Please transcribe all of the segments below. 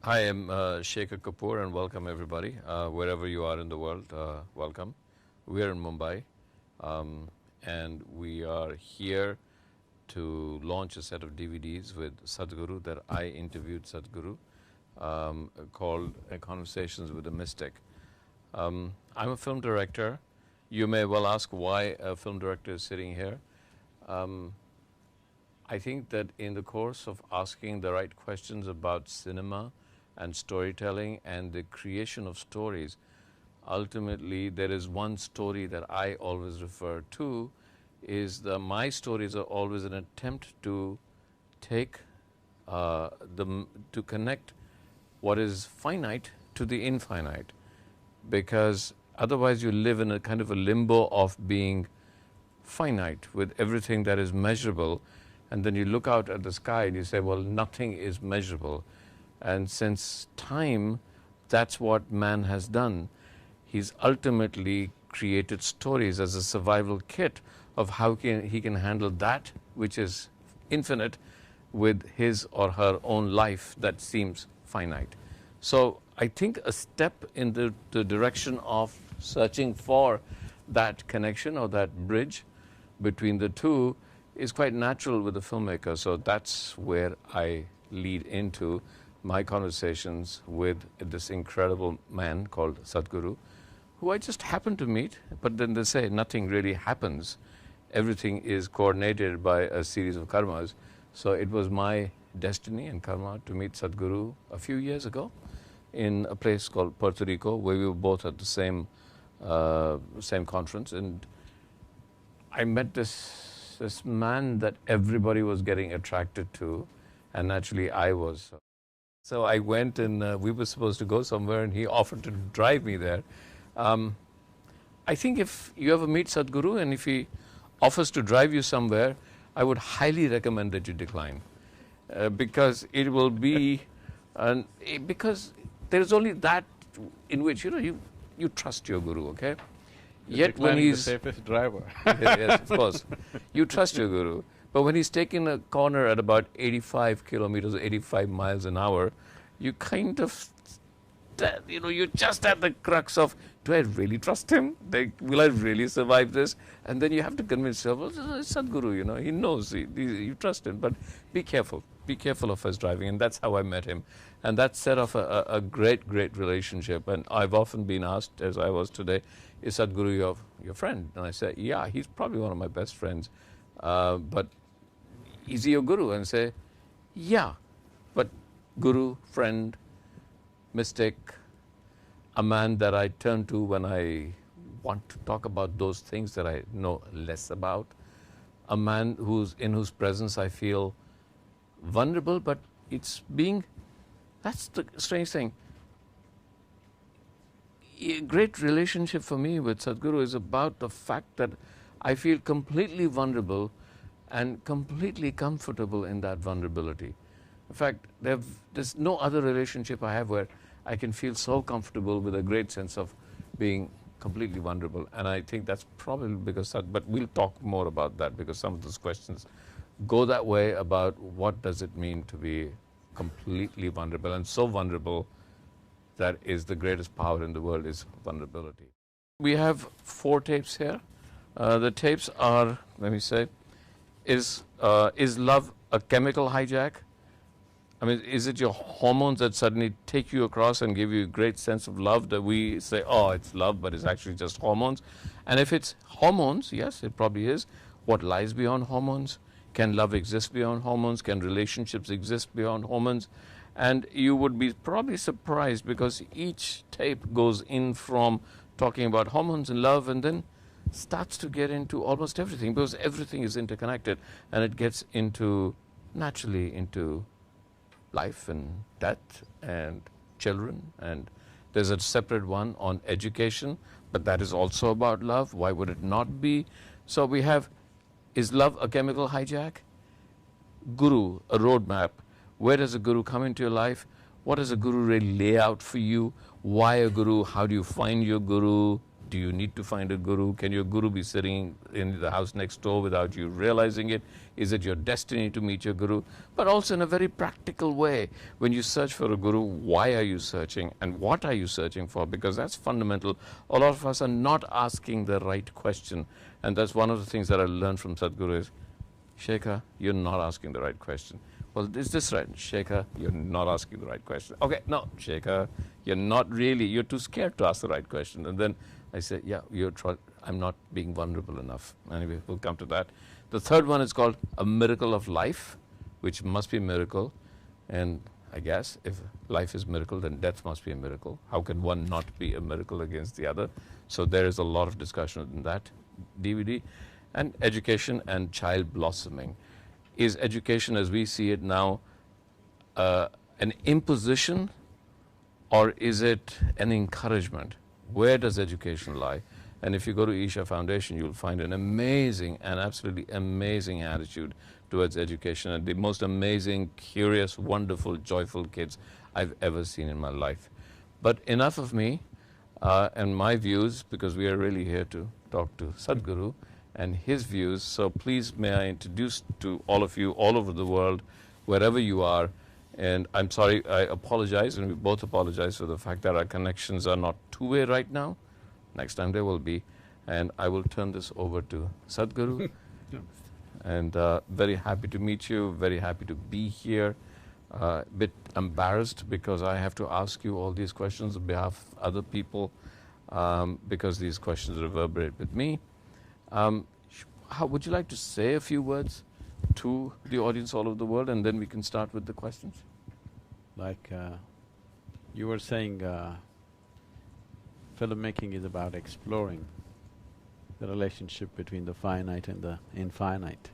Hi, I'm Shekar Kapoor and welcome everybody. Wherever you are in the world, welcome. We are in Mumbai and we are here to launch a set of DVDs with Sadhguru that I interviewed Sadhguru called Conversations with a Mystic. I'm a film director. You may well ask why a film director is sitting here. I think that in the course of asking the right questions about cinema and storytelling and the creation of stories, ultimately there is one story that I always refer to is my stories are always an attempt to take to connect what is finite to the infinite, because otherwise you live in a kind of a limbo of being finite with everything that is measurable, and then you look out at the sky and you say, well, nothing is measurable. And since time, that's what man has done. He's ultimately created stories as a survival kit of how he can handle that which is infinite with his or her own life that seems finite. So I think a step in the direction of searching for that connection or that bridge between the two is quite natural with a filmmaker. So that's where I lead into my conversations with this incredible man called Sadhguru, who I just happened to meet, but then they say nothing really happens. Everything is coordinated by a series of karmas. So it was my destiny and karma to meet Sadhguru a few years ago in a place called Puerto Rico, where we were both at the same conference. And I met this man that everybody was getting attracted to, and naturally I was. So I went and we were supposed to go somewhere and he offered to drive me there. I think if you ever meet Sadhguru and if he offers to drive you somewhere, I would highly recommend that you decline. Because it will be, because there is only that in which, you trust your guru, okay? Yet when he's the safest driver. Yes, of course. You trust your guru. But when he's taking a corner at about 85 kilometers, 85 miles an hour, you kind of, you're just at the crux of, do I really trust him? Will I really survive this? And then you have to convince yourself, well, it's Sadhguru, he knows, you trust him. But be careful. Be careful of his driving. And that's how I met him. And that set off a great, great relationship. And I've often been asked, as I was today, is Sadhguru your friend? And I say, yeah, he's probably one of my best friends. But is he your guru? And say, yeah, but guru, friend, mystic, a man that I turn to when I want to talk about those things that I know less about, a man in whose presence I feel vulnerable, but that's the strange thing. A great relationship for me with Sadhguru is about the fact that I feel completely vulnerable and completely comfortable in that vulnerability. In fact, there's no other relationship I have where I can feel so comfortable with a great sense of being completely vulnerable. And I think that's probably because, but we'll talk more about that because some of those questions go that way about what does it mean to be completely vulnerable, and so vulnerable that is the greatest power in the world is vulnerability. We have 4 tapes here. The tapes are, let me say, is love a chemical hijack? I mean, is it your hormones that suddenly take you across and give you a great sense of love that we say, oh, it's love, but it's actually just hormones? And if it's hormones, yes, it probably is. What lies beyond hormones? Can love exist beyond hormones? Can relationships exist beyond hormones? And you would be probably surprised because each tape goes in from talking about hormones and love and then starts to get into almost everything, because everything is interconnected, and it gets naturally into life and death and children. And there's a separate one on education, but that is also about love. Why would it not be? So we have, is love a chemical hijack? Guru, a roadmap. Where does a guru come into your life? What does a guru really lay out for you? Why a guru? How do you find your guru? Do you need to find a guru? Can your guru be sitting in the house next door without you realizing it? Is it your destiny to meet your guru? But also in a very practical way. When you search for a guru, why are you searching and what are you searching for? Because that's fundamental. A lot of us are not asking the right question. And that's one of the things that I learned from Sadhguru is, Shekar, you're not asking the right question. Well, is this right? Shekar, you're not asking the right question. Okay, no, Shekar, you're not really, you're too scared to ask the right question. And then I say, yeah, I'm not being vulnerable enough. Anyway, we'll come to that. The third one is called a miracle of life, which must be a miracle. And I guess if life is a miracle, then death must be a miracle. How can one not be a miracle against the other? So there is a lot of discussion in that DVD. And education and child blossoming. Is education as we see it now an imposition, or is it an encouragement? Where does education lie? And if you go to Isha Foundation, you'll find an amazing and absolutely amazing attitude towards education, and the most amazing, curious, wonderful, joyful kids I've ever seen in my life. But enough of me and my views, because we are really here to talk to Sadhguru and his views. So please may I introduce to all of you all over the world, wherever you are. And I'm sorry, I apologize, and we both apologize for the fact that our connections are not two-way right now. Next time they will be. And I will turn this over to Sadhguru. And very happy to meet you, very happy to be here. A bit embarrassed because I have to ask you all these questions on behalf of other people because these questions reverberate with me. How would you like to say a few words to the audience all over the world, and then we can start with the questions? Like you were saying, filmmaking is about exploring the relationship between the finite and the infinite.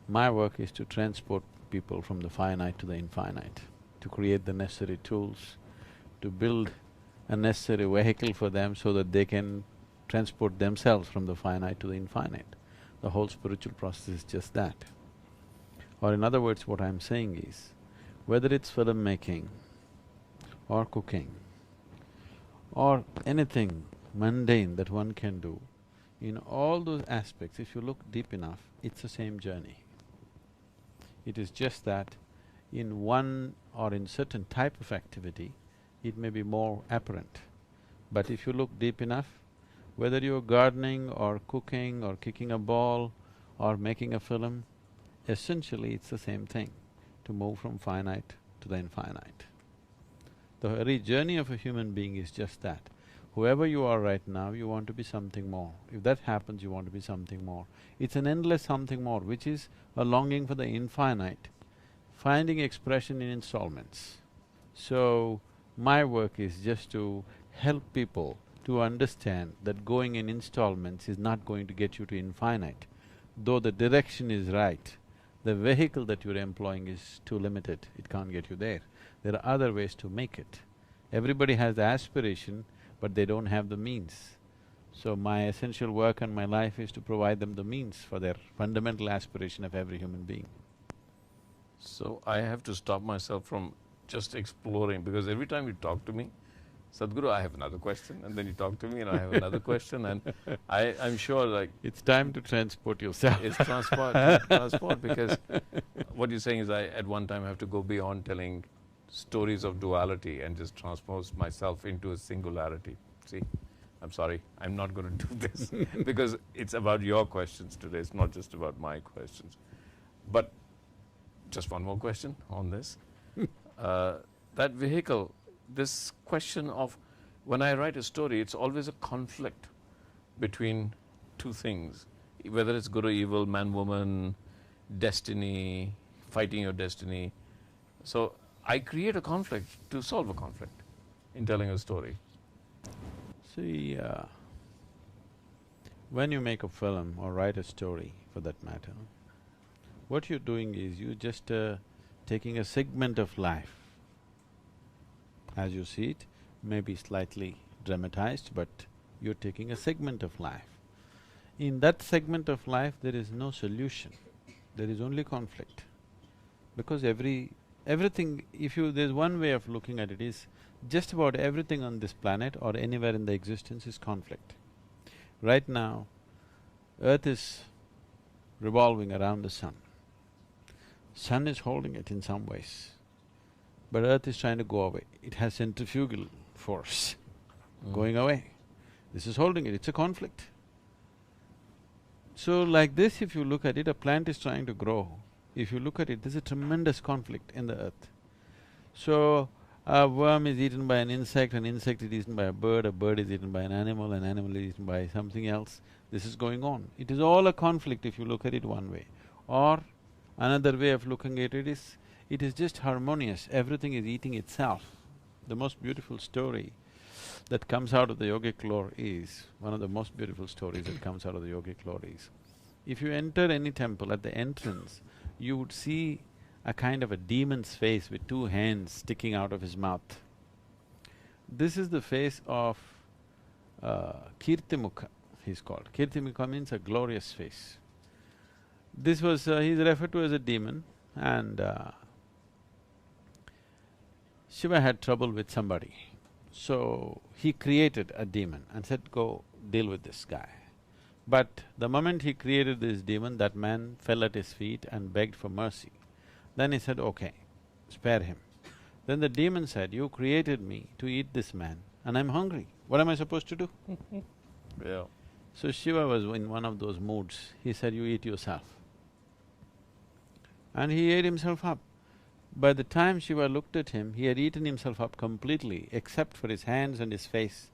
My work is to transport people from the finite to the infinite, to create the necessary tools, to build a necessary vehicle for them so that they can transport themselves from the finite to the infinite. The whole spiritual process is just that. Or in other words, what I'm saying is, whether it's filmmaking or cooking or anything mundane that one can do, in all those aspects, if you look deep enough, it's the same journey. It is just that in one or in certain type of activity, it may be more apparent. But if you look deep enough, whether you're gardening or cooking or kicking a ball or making a film, essentially it's the same thing, to move from finite to the infinite. The very journey of a human being is just that. Whoever you are right now, you want to be something more. If that happens, you want to be something more. It's an endless something more, which is a longing for the infinite, finding expression in installments. So, my work is just to help people to understand that going in installments is not going to get you to infinite. Though the direction is right, the vehicle that you're employing is too limited, it can't get you there. There are other ways to make it. Everybody has the aspiration, but they don't have the means. So my essential work and my life is to provide them the means for their fundamental aspiration of every human being. So I have to stop myself from just exploring, because every time you talk to me, Sadhguru, I have another question, and then you talk to me and I have another question, and I'm sure like… It's time to transport yourself. It's transport, because what you're saying is I at one time have to go beyond telling stories of duality and just transpose myself into a singularity. See, I'm sorry, I'm not going to do this because it's about your questions today, it's not just about my questions. But just one more question on this. That vehicle, this question of, when I write a story, it's always a conflict between two things, whether it's good or evil, man, woman, destiny, fighting your destiny. So I create a conflict to solve a conflict in telling a story. See, when you make a film or write a story for that matter, what you're doing is you're just taking a segment of life as you see it, maybe slightly dramatized, but you're taking a segment of life. In that segment of life, there is no solution, there is only conflict. Because everything, there's one way of looking at it is, Just about everything on this planet or anywhere in the existence is conflict. Right now, Earth is revolving around the sun. Sun is holding it in some ways, but Earth is trying to go away. It has centrifugal force going away. This is holding it, it's a conflict. So like this, if you look at it, a plant is trying to grow. If you look at it, there's a tremendous conflict in the earth. So, a worm is eaten by an insect is eaten by a bird is eaten by an animal is eaten by something else. This is going on. It is all a conflict if you look at it one way. Or another way of looking at it is just harmonious, everything is eating itself. The most beautiful story that comes out of the yogic lore is, one of the most beautiful stories that comes out of the yogic lore is, if you enter any temple, at the entrance, you would see a kind of a demon's face with two hands sticking out of his mouth. This is the face of Kirtimukha, he's called. Kirtimukha means a glorious face. This was… he's referred to as a demon, and Shiva had trouble with somebody. So, he created a demon and said, go deal with this guy. But the moment he created this demon, that man fell at his feet and begged for mercy. Then he said, okay, spare him. Then the demon said, you created me to eat this man and I'm hungry, what am I supposed to do? Yeah. So Shiva was in one of those moods, he said, you eat yourself. And he ate himself up. By the time Shiva looked at him, he had eaten himself up completely, except for his hands and his face.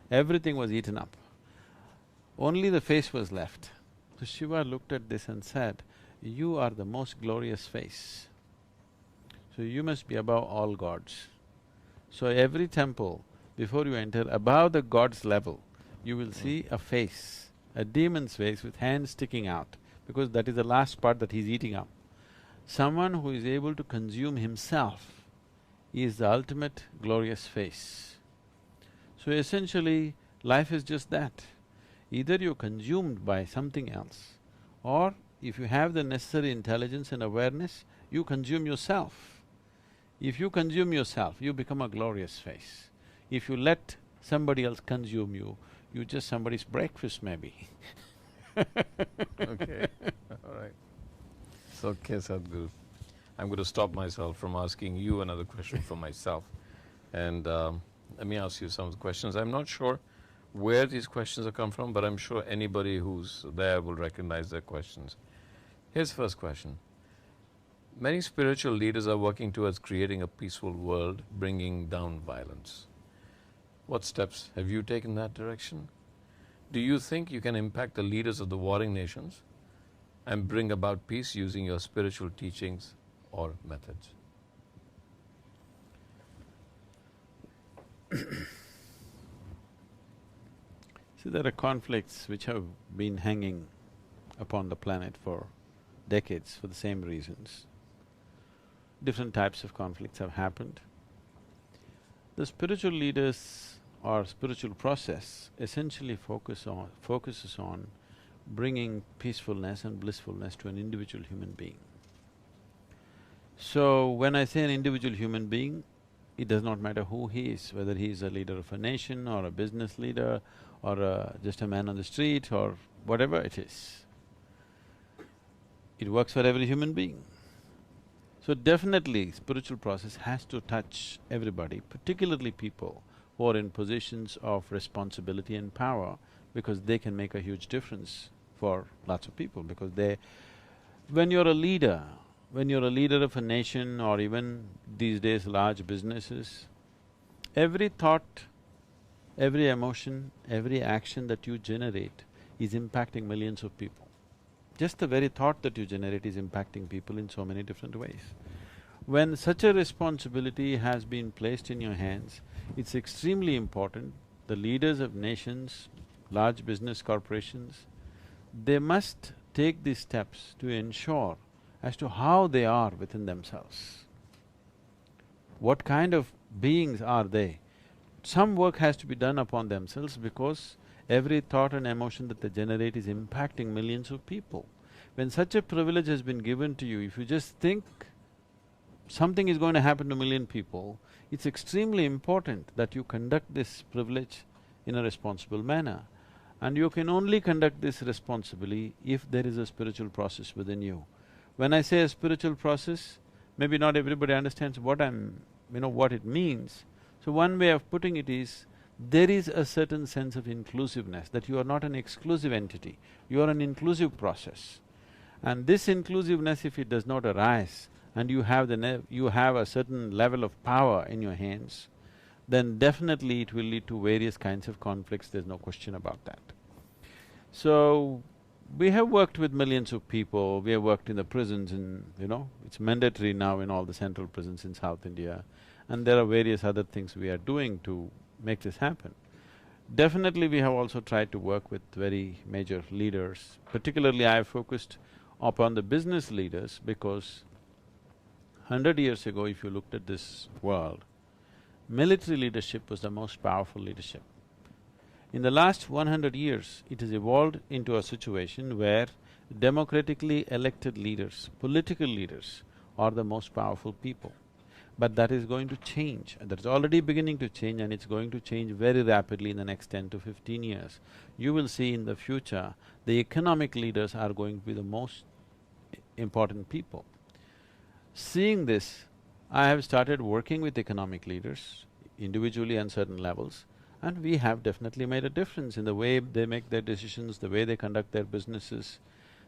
Everything was eaten up. Only the face was left. So Shiva looked at this and said, you are the most glorious face. So you must be above all gods. So every temple, before you enter, above the god's level, you will see a face, a demon's face with hands sticking out, because that is the last part that he's eating up. Someone who is able to consume himself is the ultimate glorious face. So essentially, life is just that. Either you're consumed by something else, or if you have the necessary intelligence and awareness, you consume yourself. If you consume yourself, you become a glorious face. If you let somebody else consume you, you're just somebody's breakfast maybe. Okay, all right. It's okay, Sadhguru. I'm going to stop myself from asking you another question for myself. And let me ask you some of the questions. I'm not sure where these questions have come from, but I'm sure anybody who's there will recognize their questions. Here's the first question. Many spiritual leaders are working towards creating a peaceful world, bringing down violence. What steps have you taken in that direction? Do you think you can impact the leaders of the warring nations and bring about peace using your spiritual teachings or methods? See, there are conflicts which have been hanging upon the planet for decades for the same reasons. Different types of conflicts have happened. The spiritual leaders or spiritual process essentially focuses on bringing peacefulness and blissfulness to an individual human being. So, when I say an individual human being, it does not matter who he is, whether he is a leader of a nation or a business leader or just a man on the street or whatever it is. It works for every human being. So definitely, spiritual process has to touch everybody, particularly people who are in positions of responsibility and power, because they can make a huge difference for lots of people, because they… when you're a leader of a nation or even these days large businesses, every thought, every emotion, every action that you generate is impacting millions of people. Just the very thought that you generate is impacting people in so many different ways. When such a responsibility has been placed in your hands, it's extremely important, the leaders of nations, large business corporations, they must take these steps to ensure as to how they are within themselves. What kind of beings are they? Some work has to be done upon themselves, because every thought and emotion that they generate is impacting millions of people. When such a privilege has been given to you, if you just think something is going to happen to 1,000,000 people, it's extremely important that you conduct this privilege in a responsible manner. And you can only conduct this responsibly if there is a spiritual process within you. When I say a spiritual process, maybe not everybody understands what what it means. So one way of putting it is, there is a certain sense of inclusiveness, that you are not an exclusive entity, you are an inclusive process. And this inclusiveness, if it does not arise, and you have a certain level of power in your hands, then definitely it will lead to various kinds of conflicts, there's no question about that. So, we have worked with millions of people, we have worked in the prisons it's mandatory now in all the central prisons in South India, and there are various other things we are doing to make this happen. Definitely we have also tried to work with very major leaders, particularly I have focused upon the business leaders because 100 years ago, if you looked at this world, military leadership was the most powerful leadership. In the last 100 years, it has evolved into a situation where democratically elected leaders, political leaders are the most powerful people. But that is going to change, and that's already beginning to change, and it's going to change very rapidly in the next 10 to 15 years. You will see in the future, the economic leaders are going to be the most important people. Seeing this, I have started working with economic leaders, individually on certain levels, and we have definitely made a difference in the way they make their decisions, the way they conduct their businesses.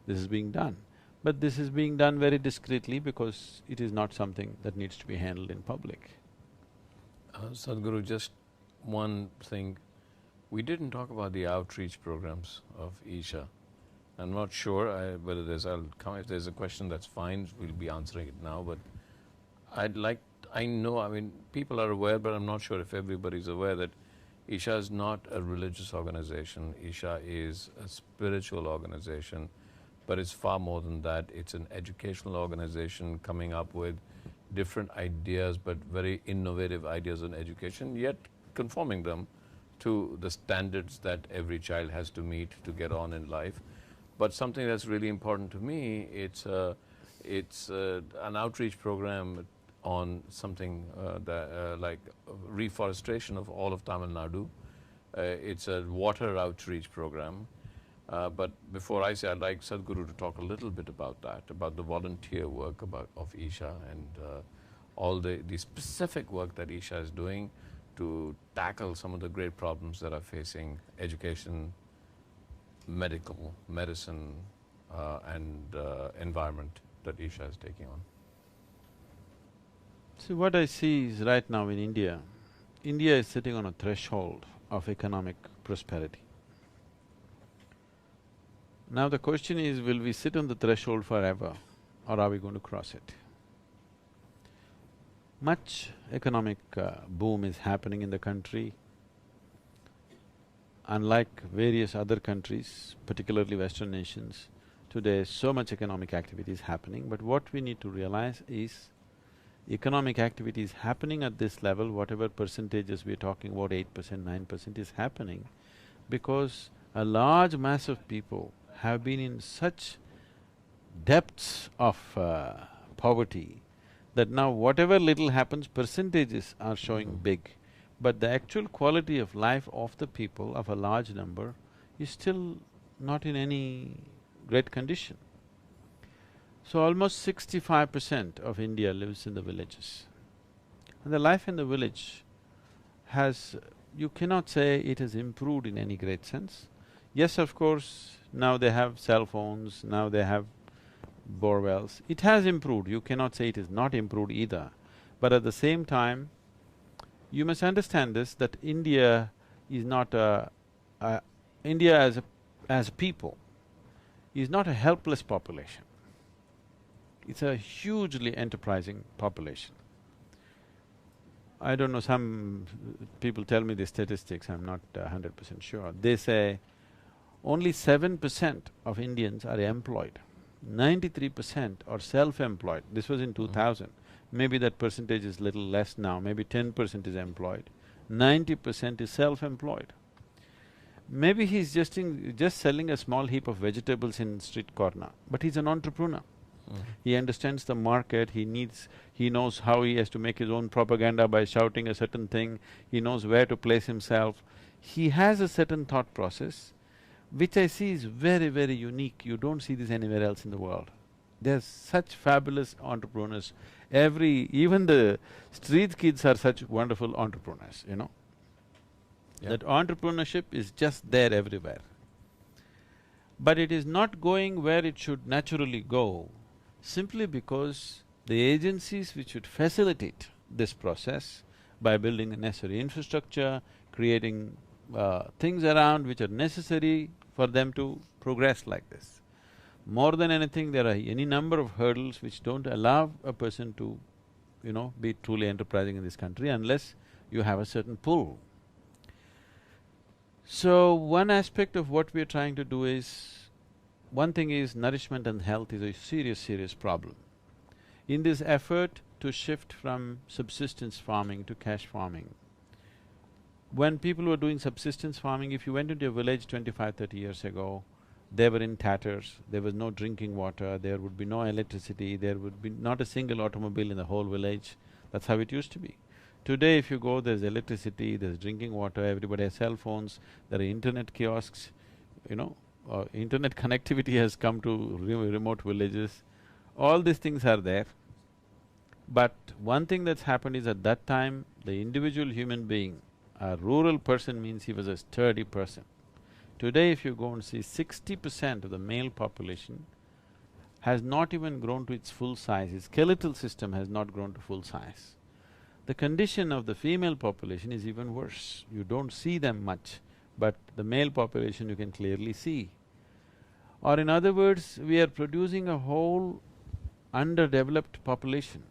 This is being done. But this is being done very discreetly because it is not something that needs to be handled in public. Sadhguru, just one thing, we didn't talk about the outreach programs of Isha. I'm not sure whether if there's a question, that's fine, we'll be answering it now, but people are aware, but I'm not sure if everybody's aware that Isha is not a religious organization. Isha is a spiritual organization, but it's far more than that. It's an educational organization coming up with different ideas, but very innovative ideas on education, yet conforming them to the standards that every child has to meet to get on in life. But something that's really important to me, it's an outreach program on something like reforestation of all of Tamil Nadu. It's a water outreach program. But before I say, I'd like Sadhguru to talk a little bit about that, about the volunteer work of Isha and all the specific work that Isha is doing to tackle some of the great problems that are facing education, medicine, and environment that Isha is taking on. See, what I see is right now in India, India is sitting on a threshold of economic prosperity. Now the question is, will we sit on the threshold forever or are we going to cross it? Much economic boom is happening in the country. Unlike various other countries, particularly Western nations, today so much economic activity is happening, but what we need to realize is economic activity is happening at this level, whatever percentages we're talking about, 8%, 9% is happening because a large mass of people have been in such depths of poverty that now whatever little happens, percentages are showing big. But the actual quality of life of the people, of a large number, is still not in any great condition. So almost 65% of India lives in the villages. And the life in the village you cannot say it has improved in any great sense. Yes, of course, now they have cell phones, now they have bore wells. It has improved, you cannot say it has not improved either. But at the same time, you must understand this, that India is not India as a people is not a helpless population. It's a hugely enterprising population. I don't know, some people tell me the statistics, I'm not 100% sure. They say only 7% of Indians are employed, 93% are self-employed. This was in 2000. Maybe that percentage is little less now, maybe 10% is employed, 90% is self-employed. Maybe he's just selling a small heap of vegetables in street corner, but he's an entrepreneur. He understands the market, he knows how he has to make his own propaganda by shouting a certain thing, he knows where to place himself. He has a certain thought process, which I see is very, very unique. You don't see this anywhere else in the world. There's such fabulous entrepreneurs. Even the street kids are such wonderful entrepreneurs, you know. Yeah. That entrepreneurship is just there everywhere. But it is not going where it should naturally go, simply because the agencies which should facilitate this process by building the necessary infrastructure, creating things around which are necessary for them to progress like this. More than anything, there are any number of hurdles which don't allow a person to, you know, be truly enterprising in this country unless you have a certain pull. So, one aspect of what we are trying to do is, one thing is nourishment and health is a serious, serious problem. In this effort to shift from subsistence farming to cash farming, when people were doing subsistence farming, if you went into a village 25–30 years ago, they were in tatters, there was no drinking water, there would be no electricity, there would be not a single automobile in the whole village. That's how it used to be. Today if you go, there's electricity, there's drinking water, everybody has cell phones, there are internet kiosks, you know, internet connectivity has come to remote villages. All these things are there. But one thing that's happened is at that time, the individual human being, a rural person means he was a sturdy person. Today if you go and see, 60% of the male population has not even grown to its full size, his skeletal system has not grown to full size. The condition of the female population is even worse. You don't see them much, but the male population you can clearly see. Or in other words, we are producing a whole underdeveloped population.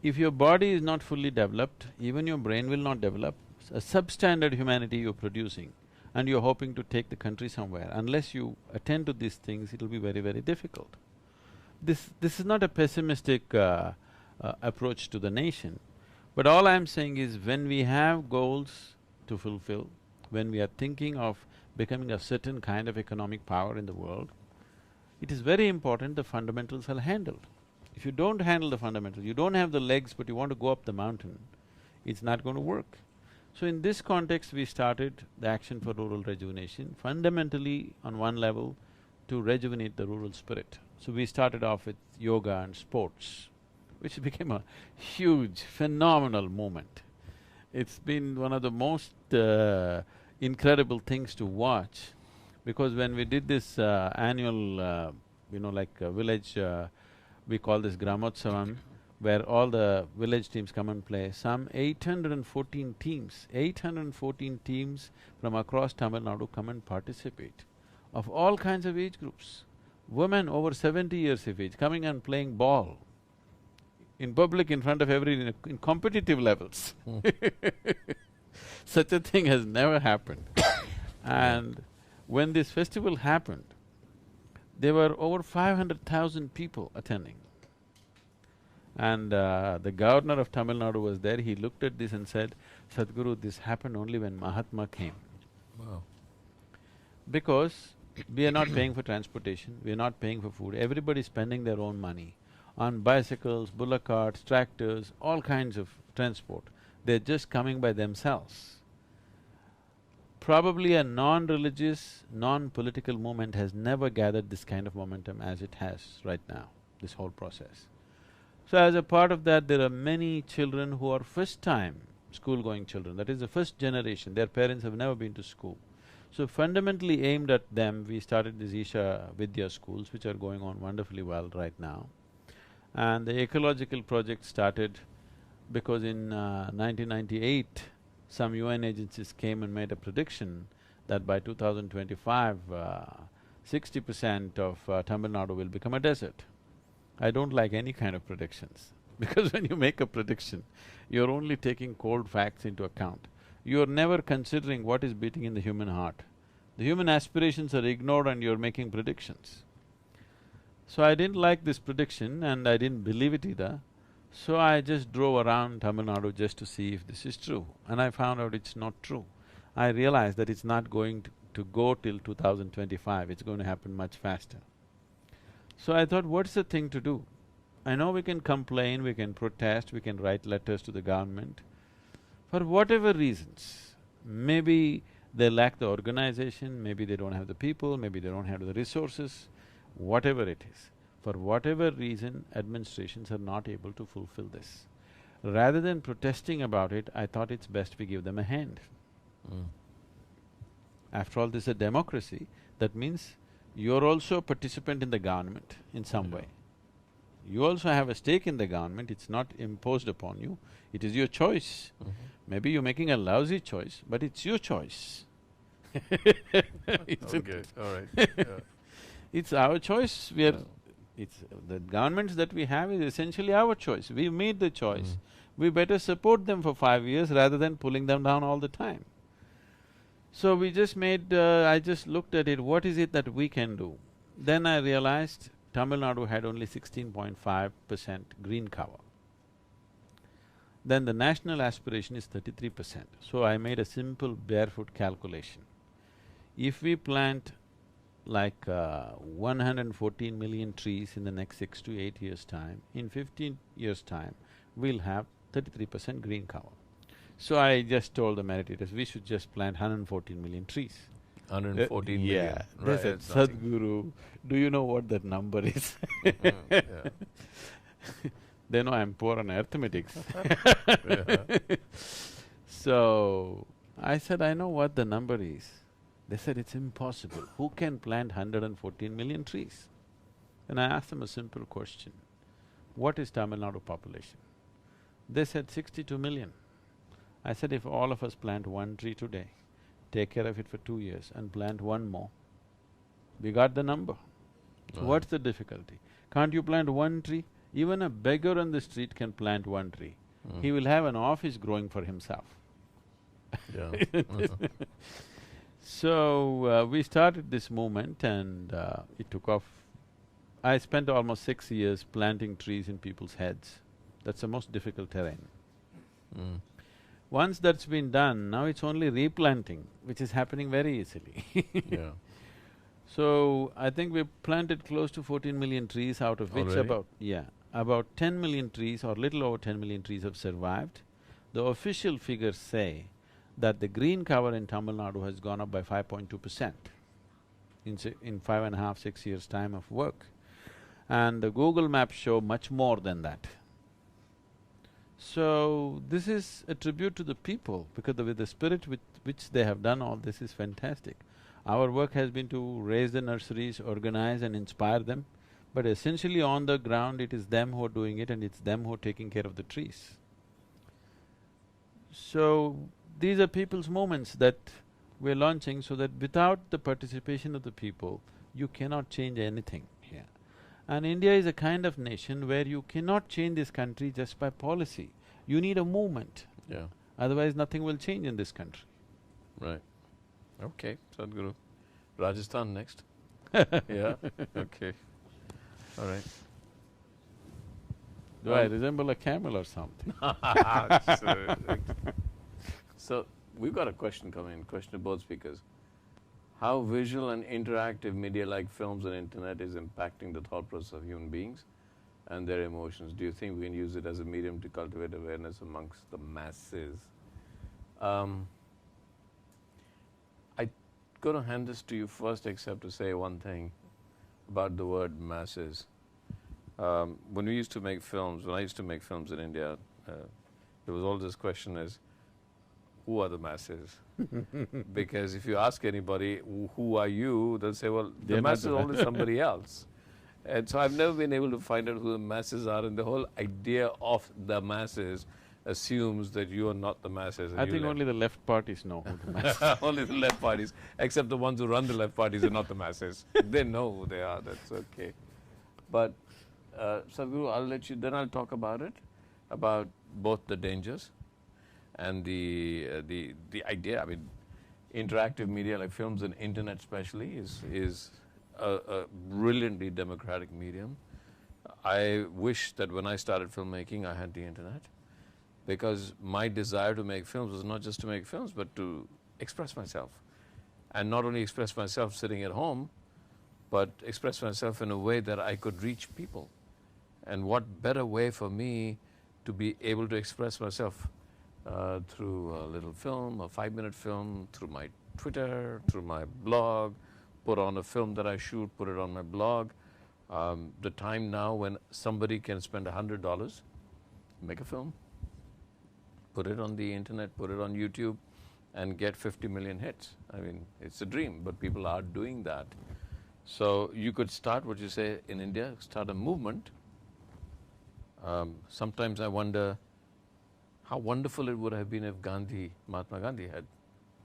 If your body is not fully developed, even your brain will not develop. A substandard humanity you're producing, and you're hoping to take the country somewhere. Unless you attend to these things, it'll be very, very difficult. This is not a pessimistic approach to the nation, but all I'm saying is when we have goals to fulfill, when we are thinking of becoming a certain kind of economic power in the world, it is very important the fundamentals are handled. If you don't handle the fundamentals, you don't have the legs but you want to go up the mountain, it's not going to work. So in this context, we started the Action for Rural Rejuvenation, fundamentally on one level to rejuvenate the rural spirit. So we started off with yoga and sports, which became a huge, phenomenal movement. It's been one of the most incredible things to watch, because when we did this annual, village, we call this Gramotsavam, where all the village teams come and play, some 814 teams from across Tamil Nadu come and participate, of all kinds of age groups. Women over 70 years of age coming and playing ball in public in front of in competitive levels. Such a thing has never happened. And when this festival happened, there were over 500,000 people attending. And the governor of Tamil Nadu was there, he looked at this and said, "Sadhguru, this happened only when Mahatma came." Wow. Because we are not paying for transportation, we are not paying for food, everybody is spending their own money on bicycles, bullock carts, tractors, all kinds of transport. They're just coming by themselves. Probably a non-religious, non-political movement has never gathered this kind of momentum as it has right now, this whole process. So as a part of that, there are many children who are first-time school-going children, that is the first generation, their parents have never been to school. So fundamentally aimed at them, we started these Isha Vidya schools, which are going on wonderfully well right now. And the ecological project started because in 1998, some UN agencies came and made a prediction that by 2025, 60% of Tamil Nadu will become a desert. I don't like any kind of predictions, because when you make a prediction, you're only taking cold facts into account. You're never considering what is beating in the human heart. The human aspirations are ignored and you're making predictions. So I didn't like this prediction and I didn't believe it either. So I just drove around Tamil Nadu just to see if this is true, and I found out it's not true. I realized that it's not going to go till 2025, it's going to happen much faster. So I thought, what's the thing to do? I know we can complain, we can protest, we can write letters to the government. For whatever reasons, maybe they lack the organization, maybe they don't have the people, maybe they don't have the resources, whatever it is. For whatever reason, administrations are not able to fulfill this. Rather than protesting about it, I thought it's best we give them a hand. Mm. After all, this is a democracy, that means you're also a participant in the government in some way. You also have a stake in the government, it's not imposed upon you, it is your choice. Maybe you're making a lousy choice, but it's your choice. Okay, all right, yeah. It's our choice, it's… the governments that we have is essentially our choice, we made the choice. We better support them for 5 years rather than pulling them down all the time. So we just made… I just looked at it, what is it that we can do? Then I realized Tamil Nadu had only 16.5% green cover. Then the national aspiration is 33%. So I made a simple barefoot calculation. If we plant like 114 million trees in the next 6 to 8 years' time, in 15 years' time, we'll have 33% green cover. So I just told the meditators, we should just plant 114 million trees. 114 million. Yeah, they Right, said, it's nothing. Sadhguru, do you know what that number is? Yeah. They know I'm poor on arithmetics. Yeah. So, I said, I know what the number is. They said, it's impossible. Who can plant 114 million trees? And I asked them a simple question. What is Tamil Nadu population? They said 62 million. I said, if all of us plant one tree today, take care of it for 2 years and plant one more, we got the number. So what's the difficulty? Can't you plant one tree? Even a beggar on the street can plant one tree. He will have an office growing for himself. Yeah. So, we started this movement and it took off. I spent almost 6 years planting trees in people's heads. That's the most difficult terrain. Once that's been done, now it's only replanting, which is happening very easily. Yeah. So, I think we've planted close to 14 million trees, out of which Already? about 10 million trees or little over 10 million trees have survived. The official figures say that the green cover in Tamil Nadu has gone up by 5.2% in 5.5, 6 years' time of work. And the Google Maps show much more than that. So, this is a tribute to the people, because with the spirit with which they have done all this is fantastic. Our work has been to raise the nurseries, organize and inspire them, but essentially on the ground it is them who are doing it and it's them who are taking care of the trees. So, these are people's movements that we're launching so that without the participation of the people, you cannot change anything here. And India is a kind of nation where you cannot change this country just by policy. You need a movement. Yeah. Otherwise nothing will change in this country. Right. Okay, Sadhguru. Rajasthan next. Yeah, okay. All right. Do I resemble a camel or something? So, we've got a question coming in, question to both speakers. How visual and interactive media like films and internet is impacting the thought process of human beings and their emotions? Do you think we can use it as a medium to cultivate awareness amongst the masses? I'm going to hand this to you first, except to say one thing about the word masses. When we used to make films, when I used to make films in India, there was always this question is, who are the masses? Because if you ask anybody, who are you, they'll say, well, the masses are always somebody else. And so I've never been able to find out who the masses are, and the whole idea of the masses assumes that you are not the masses. I think only the left parties know who the masses are. Only the left parties, except the ones who run the left parties are not the masses. They know who they are, that's okay. But Sadhguru, I'll let you, then I'll talk about it, about both the dangers and the idea. I mean, interactive media like films and internet especially is a brilliantly democratic medium. I wish that when I started filmmaking I had the internet, because my desire to make films was not just to make films but to express myself. And not only express myself sitting at home, but express myself in a way that I could reach people. And what better way for me to be able to express myself through a little film, a 5-minute film, through my Twitter, through my blog, put on a film that I shoot, put it on my blog. The time now when somebody can spend $100, make a film, put it on the internet, put it on YouTube, and get 50 million hits. I mean, it's a dream, but people are doing that. So you could start, what you say in India, start a movement. Sometimes I wonder how wonderful it would have been if Mahatma Gandhi had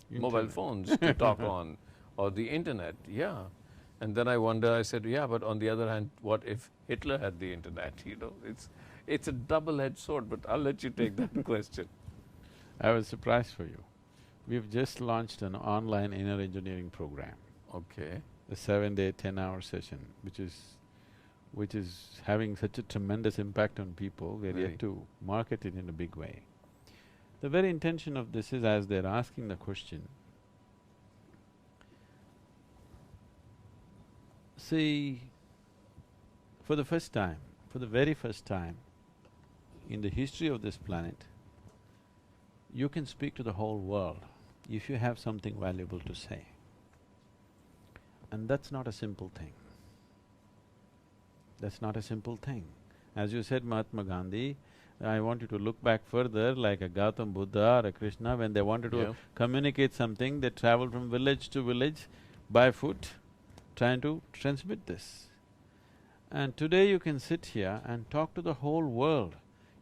mobile phones to talk on, or the internet, yeah. And then I wonder, I said, yeah, but on the other hand, what if Hitler had the internet, you know? It's a double-edged sword, but I'll let you take that question. I was surprised for you. We've just launched an online inner engineering program. Okay. A 7-day, 10-hour session, which is having such a tremendous impact on people. We're yet to market it in a big way. The very intention of this is, as they're asking the question, see, for the very first time in the history of this planet, you can speak to the whole world if you have something valuable to say. And that's not a simple thing. That's not a simple thing. As you said, Mahatma Gandhi, I want you to look back further, like a Gautam Buddha or a Krishna, when they wanted to communicate something, they traveled from village to village by foot, trying to transmit this. And today you can sit here and talk to the whole world.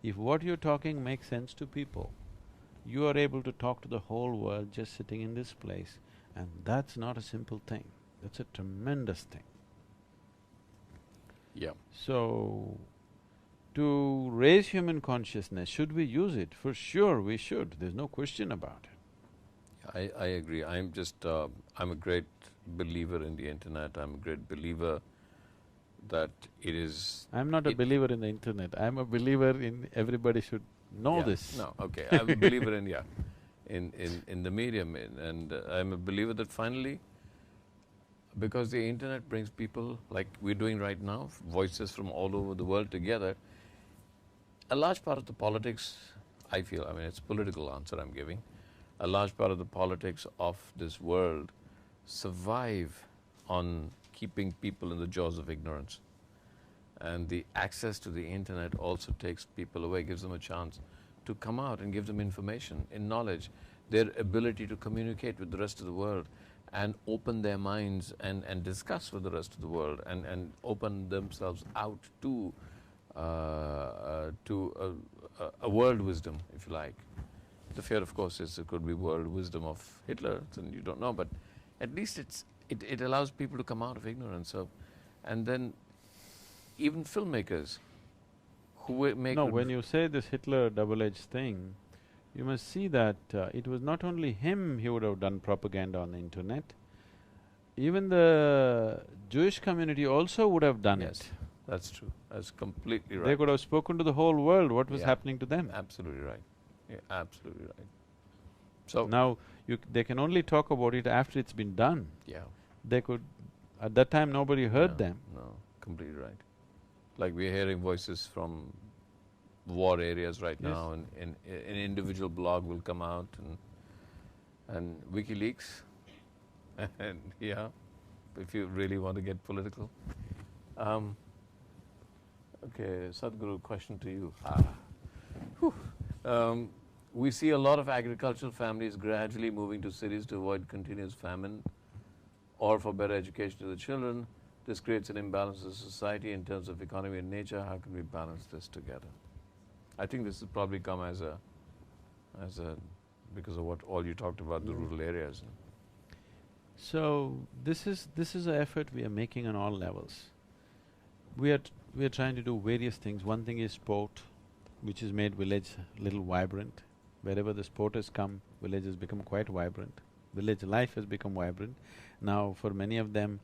If what you're talking makes sense to people, you are able to talk to the whole world just sitting in this place, and that's not a simple thing. That's a tremendous thing. Yeah. So, to raise human consciousness, should we use it? For sure we should, there's no question about it. I agree. I'm a great believer in the internet. I'm a great believer that it is… I'm not a believer in the internet, I'm a believer in everybody should know this. No, okay. I'm a believer in, in the medium, and I'm a believer that finally, because the internet brings people, like we're doing right now, voices from all over the world together, a large part of the politics, I feel, I mean, it's a political answer I'm giving, a large part of the politics of this world survive on keeping people in the jaws of ignorance. And the access to the internet also takes people away, gives them a chance to come out and give them information, in knowledge, their ability to communicate with the rest of the world and open their minds and discuss with the rest of the world and open themselves out to a world wisdom, if you like. The fear, of course, is it could be world wisdom of Hitler, and you don't know, but at least it allows people to come out of ignorance. So, and then even filmmakers who make… No, when you say this Hitler double-edged thing, you must see that it was not only him he would have done propaganda on the internet, even the Jewish community also would have done it. That's true. That's completely right. They could have spoken to the whole world what was happening to them. Absolutely right. Yeah, absolutely right. So… Now, they can only talk about it after it's been done. Yeah. They could… at that time nobody heard them. No, completely right. Like we're hearing voices from war areas right now, and an individual blog will come out and WikiLeaks, and if you really want to get political. Okay, Sadhguru, question to you. We see a lot of agricultural families gradually moving to cities to avoid continuous famine or for better education to the children. This creates an imbalance in society in terms of economy and nature. How can we balance this together? I think this has probably come as a because of what all you talked about, the rural areas. So, this is an effort we are making on all levels. We are trying to do various things. One thing is sport, which has made village a little vibrant. Wherever the sport has come, village has become quite vibrant. Village life has become vibrant. Now, for many of them,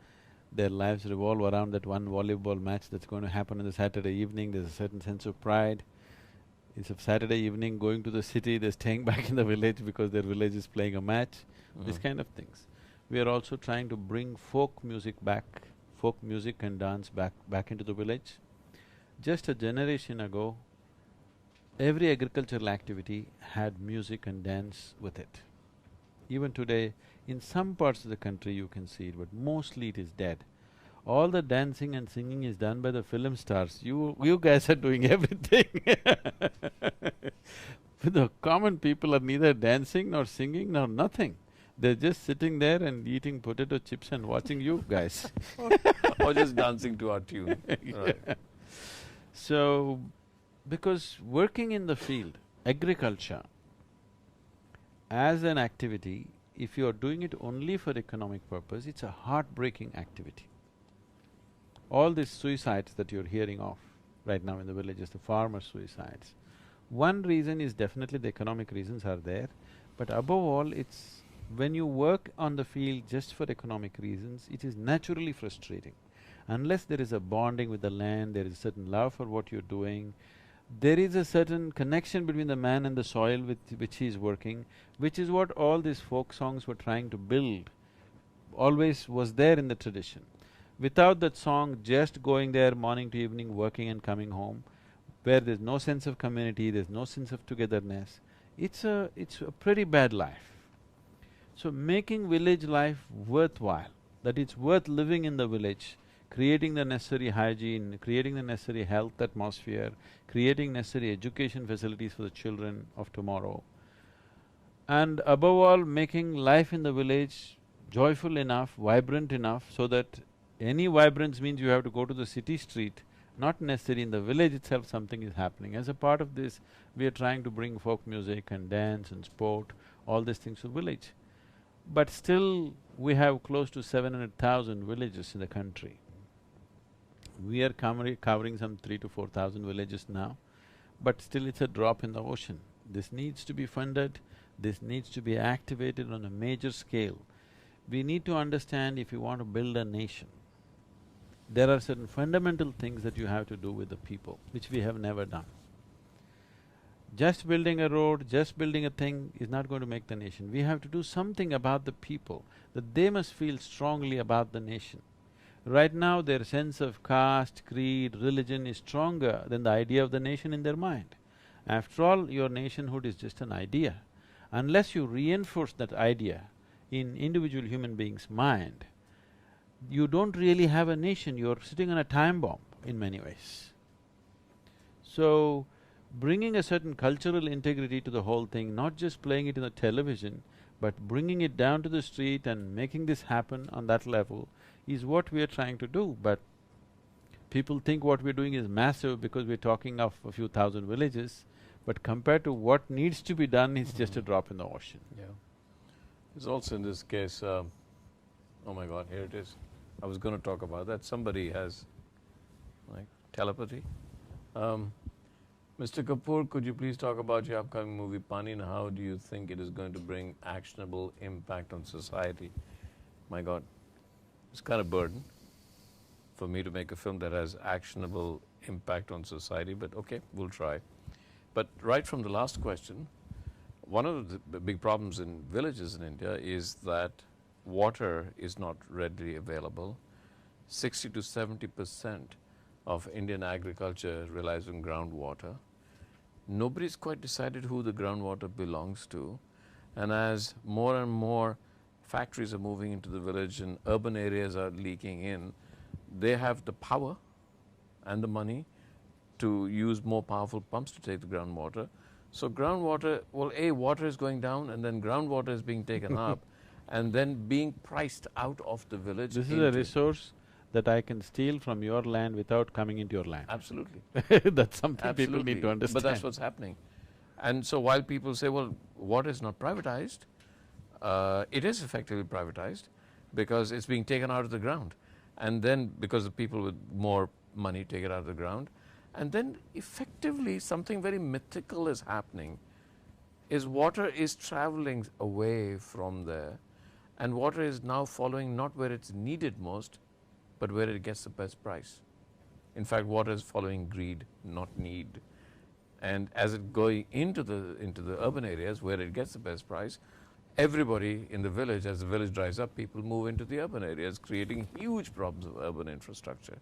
their lives revolve around that one volleyball match that's going to happen on the Saturday evening. There's a certain sense of pride. Instead of Saturday evening going to the city, they're staying back in the village because their village is playing a match, these kind of things. We are also trying to bring folk music back, folk music and dance back into the village. Just a generation ago, every agricultural activity had music and dance with it. Even today, in some parts of the country you can see it, but mostly it is dead. All the dancing and singing is done by the film stars. You guys are doing everything. The common people are neither dancing nor singing nor nothing. They're just sitting there and eating potato chips and watching you guys. Or just dancing to our tune, right? So, because working in the field, agriculture, as an activity, if you are doing it only for economic purpose, it's a heartbreaking activity. All these suicides that you're hearing of right now in the villages, the farmer suicides, one reason is definitely the economic reasons are there, but above all, it's when you work on the field just for economic reasons, it is naturally frustrating. Unless there is a bonding with the land, there is a certain love for what you're doing, there is a certain connection between the man and the soil with which he is working, which is what all these folk songs were trying to build, always was there in the tradition. Without that song, just going there morning to evening, working and coming home, where there's no sense of community, there's no sense of togetherness, it's a pretty bad life. So making village life worthwhile, that it's worth living in the village, creating the necessary hygiene, creating the necessary health atmosphere, creating necessary education facilities for the children of tomorrow, and above all, making life in the village joyful enough, vibrant enough, so that any vibrance means you have to go to the city street, not necessarily in the village itself something is happening. As a part of this, we are trying to bring folk music and dance and sport, all these things to village. But still, we have close to 700,000 villages in the country. We are covering some 3 to 4,000 villages now, but still it's a drop in the ocean. This needs to be funded, this needs to be activated on a major scale. We need to understand if you want to build a nation, there are certain fundamental things that you have to do with the people, which we have never done. Just building a road, just building a thing is not going to make the nation. We have to do something about the people, that they must feel strongly about the nation. Right now, their sense of caste, creed, religion is stronger than the idea of the nation in their mind. After all, your nationhood is just an idea. Unless you reinforce that idea in individual human beings' mind, you don't really have a nation, you're sitting on a time bomb in many ways. So, bringing a certain cultural integrity to the whole thing, not just playing it in the television, but bringing it down to the street and making this happen on that level is what we are trying to do. But people think what we're doing is massive because we're talking of a few thousand villages, but compared to what needs to be done, it's just a drop in the ocean. Yeah. It's also in this case, oh my God, here it is. I was going to talk about that. Somebody has, like, telepathy. Mr. Kapoor, could you please talk about your upcoming movie Pani, and how do you think it is going to bring actionable impact on society? My God, it's kind of a burden for me to make a film that has actionable impact on society, but okay, we'll try. But right from the last question, one of the big problems in villages in India is that water is not readily available. 60 to 70% of Indian agriculture relies on groundwater. Nobody's quite decided who the groundwater belongs to, and as more and more factories are moving into the village and urban areas are leaking in, they have the power and the money to use more powerful pumps to take the groundwater. So groundwater, well, water is going down, and then groundwater is being taken up and then being priced out of the village. This is a resource that I can steal from your land without coming into your land. Absolutely. That's something Absolutely. people need to understand. But that's what's happening. And so while people say, well, water is not privatized, it is effectively privatized because it's being taken out of the ground. And then because the people with more money take it out of the ground, and then effectively something very mythical is happening, is water is traveling away from there, and water is now following not where it's needed most, but where it gets the best price. In fact, water is following greed, not need. And as it going into the urban areas where it gets the best price, everybody in the village, as the village dries up, people move into the urban areas, creating huge problems of urban infrastructure.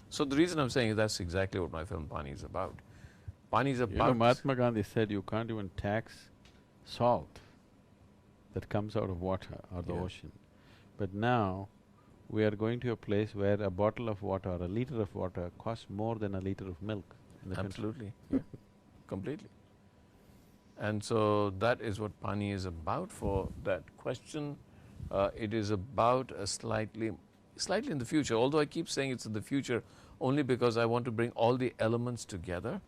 So the reason I'm saying is that's exactly what my film Pani is about. Pani is You know, about… Mahatma Gandhi said you can't even tax salt that comes out of water or the Yeah. ocean. But now, we are going to a place where a bottle of water or a liter of water costs more than a liter of milk in the country. Absolutely, yeah, completely. And so that is what Pani is about for that question. It is about a slightly in the future, although I keep saying it's in the future only because I want to bring all the elements together.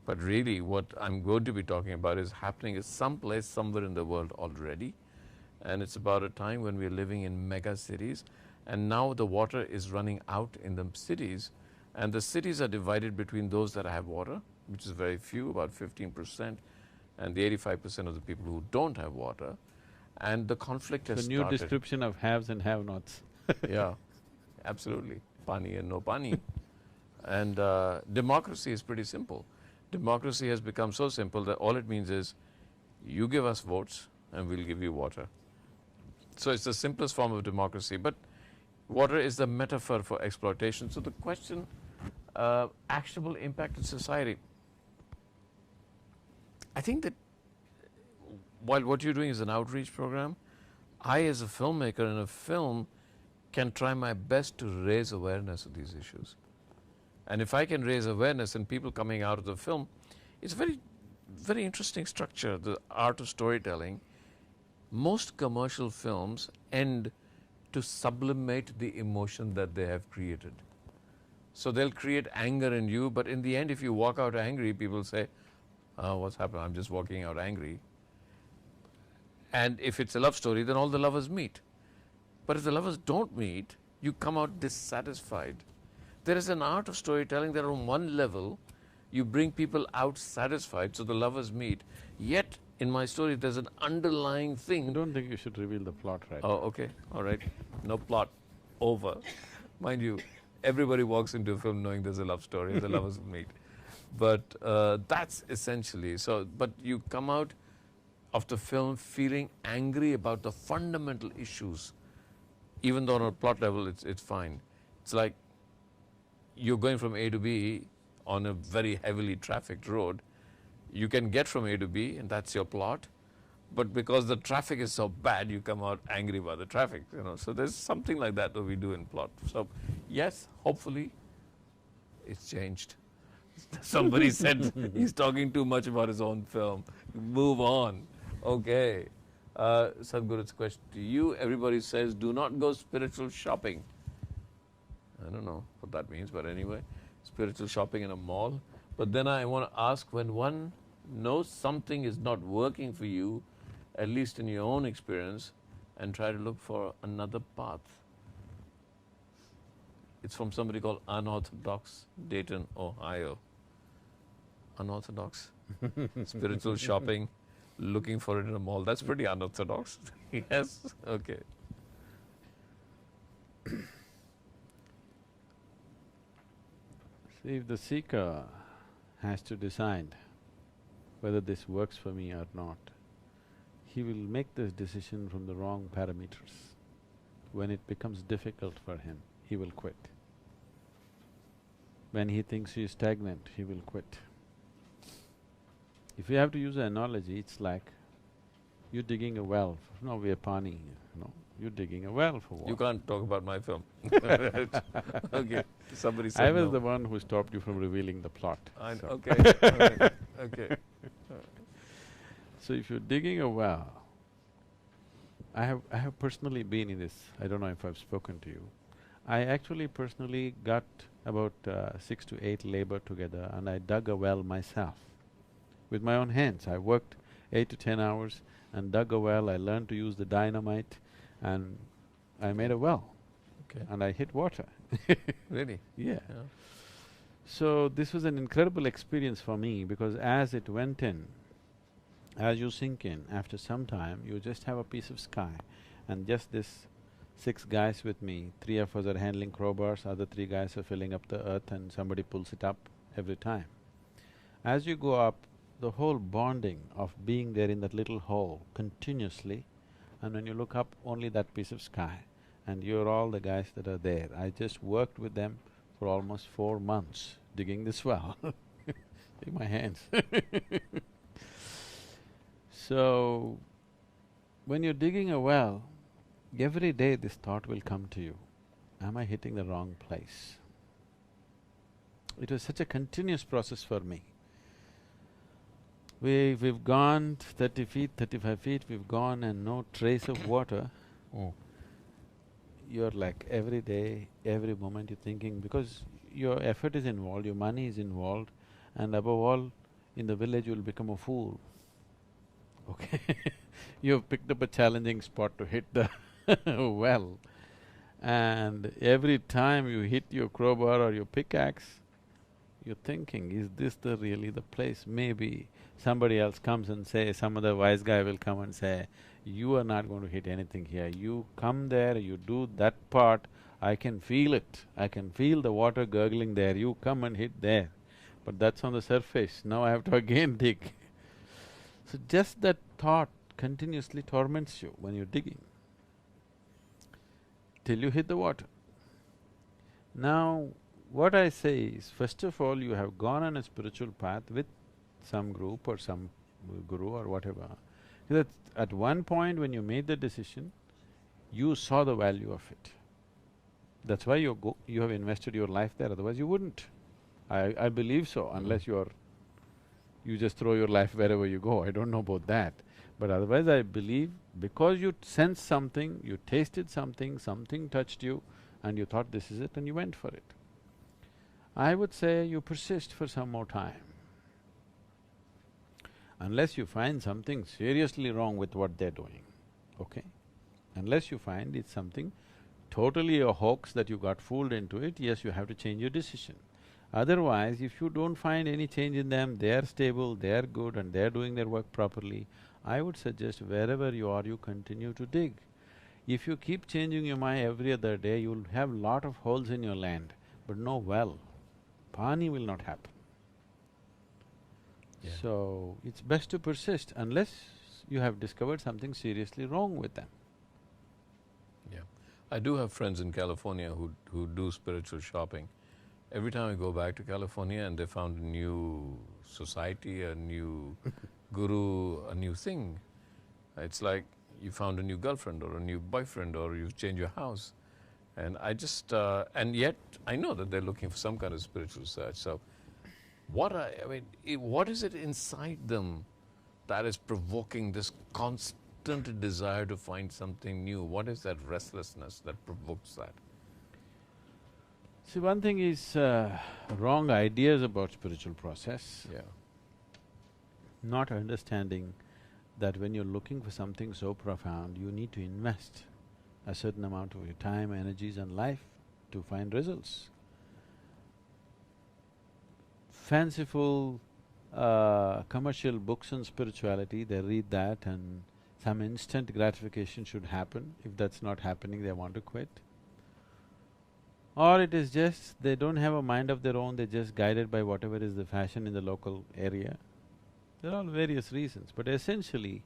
But really what I'm going to be talking about is happening someplace, somewhere in the world already. And it's about a time when we're living in mega cities, and now the water is running out in the cities, and the cities are divided between those that have water, which is very few, about 15%, and the 85% of the people who don't have water, and the conflict has The new started. description of haves and have-nots. Yeah, absolutely, Pani and no Pani. And democracy is pretty simple. Democracy has become so simple that all it means is you give us votes and we'll give you water. So it's the simplest form of democracy, but water is the metaphor for exploitation. So the question, actionable impact on society. I think that while what you're doing is an outreach program, I as a filmmaker in a film can try my best to raise awareness of these issues. And if I can raise awareness and people coming out of the film, it's very, very interesting structure, the art of storytelling. Most commercial films end to sublimate the emotion that they have created. So they'll create anger in you, but in the end, if you walk out angry, people say, oh, what's happened? I'm just walking out angry. And if it's a love story, then all the lovers meet. But if the lovers don't meet, you come out dissatisfied. There is an art of storytelling that on one level, you bring people out satisfied, so the lovers meet. Yet, in my story, there's an underlying thing. I don't think you should reveal the plot right Oh, okay, all right. No plot. Over. Mind you, everybody walks into a film knowing there's a love story and the lovers meet. But that's essentially, so, but you come out of the film feeling angry about the fundamental issues, even though on a plot level it's fine. It's like you're going from A to B on a very heavily trafficked road. You can get from A to B and that's your plot, but because the traffic is so bad, you come out angry about the traffic, you know. So there's something like that we do in plot. So yes, hopefully it's changed. Somebody said he's talking too much about his own film. Move on. Okay. Sadhguru's question to you. Everybody says, do not go spiritual shopping. I don't know what that means, but anyway, spiritual shopping in a mall. But then I want to ask, when one knows something is not working for you, at least in your own experience, and try to look for another path. It's from somebody called Unorthodox, Dayton, Ohio. Unorthodox. Spiritual shopping, looking for it in a mall. That's pretty unorthodox. Yes, okay. See, if the seeker has to decide whether this works for me or not, he will make this decision from the wrong parameters. When it becomes difficult for him, he will quit. When he thinks he is stagnant, he will quit. If you have to use an analogy, it's like you're digging a well. No, we're Pani, you're digging a well for water. You can't talk about my film. Okay, somebody said I was no. the one who stopped you from revealing the plot. So. Okay, all right, okay. So if you're digging a well, I have personally been in this, I don't know if I've spoken to you. I actually personally got about 6 to 8 labor together and I dug a well myself. With my own hands, I worked 8 to 10 hours and dug a well. I learned to use the dynamite and I made a well. Okay. And I hit water. Really? Yeah. Yeah. So this was an incredible experience for me because as it went in, as you sink in, after some time, you just have a piece of sky and just this 6 guys with me, 3 of us are handling crowbars, other 3 guys are filling up the earth and somebody pulls it up every time. As you go up, the whole bonding of being there in that little hole continuously, and when you look up, only that piece of sky, and you're all the guys that are there. I just worked with them for almost 4 months digging this well. Take my hands. So, when you're digging a well, every day this thought will come to you, am I hitting the wrong place? It was such a continuous process for me. We've gone 30 feet, 35 feet, we've gone and no trace of water. Oh. You're like every day, every moment you're thinking, because your effort is involved, your money is involved, and above all, in the village you'll become a fool. Okay? You've picked up a challenging spot to hit the well, and every time you hit your crowbar or your pickaxe, you're thinking, is this really the place? Maybe somebody else comes and say, some other wise guy will come and say, you are not going to hit anything here. You come there, you do that part, I can feel it. I can feel the water gurgling there, you come and hit there. But that's on the surface, now I have to again dig. So just that thought continuously torments you when you're digging, till you hit the water. Now, what I say is, first of all, you have gone on a spiritual path with some group or some guru or whatever. That at one point when you made the decision, you saw the value of it. That's why you have invested your life there, otherwise you wouldn't. I believe so, unless you just throw your life wherever you go, I don't know about that. But otherwise I believe, because you sensed something, you tasted something, something touched you, and you thought this is it and you went for it. I would say you persist for some more time. Unless you find something seriously wrong with what they're doing, okay? Unless you find it's something totally a hoax that you got fooled into it, yes, you have to change your decision. Otherwise, if you don't find any change in them, they're stable, they're good and they're doing their work properly, I would suggest wherever you are, you continue to dig. If you keep changing your mind every other day, you'll have lot of holes in your land, but no well. Pani will not happen. Yeah. So, it's best to persist unless you have discovered something seriously wrong with them. Yeah. I do have friends in California who do spiritual shopping. Every time I go back to California and they found a new society, a new guru, a new thing, it's like you found a new girlfriend or a new boyfriend or you've changed your house. And I just… and yet I know that they're looking for some kind of spiritual search. So what what is it inside them that is provoking this constant desire to find something new? What is that restlessness that provokes that? See, one thing is wrong ideas about spiritual process. Yeah. Not understanding that when you're looking for something so profound, you need to invest a certain amount of your time, energies and life to find results. Fanciful commercial books on spirituality, they read that and some instant gratification should happen. If that's not happening, they want to quit. Or it is just they don't have a mind of their own, they're just guided by whatever is the fashion in the local area. There are all various reasons, but essentially,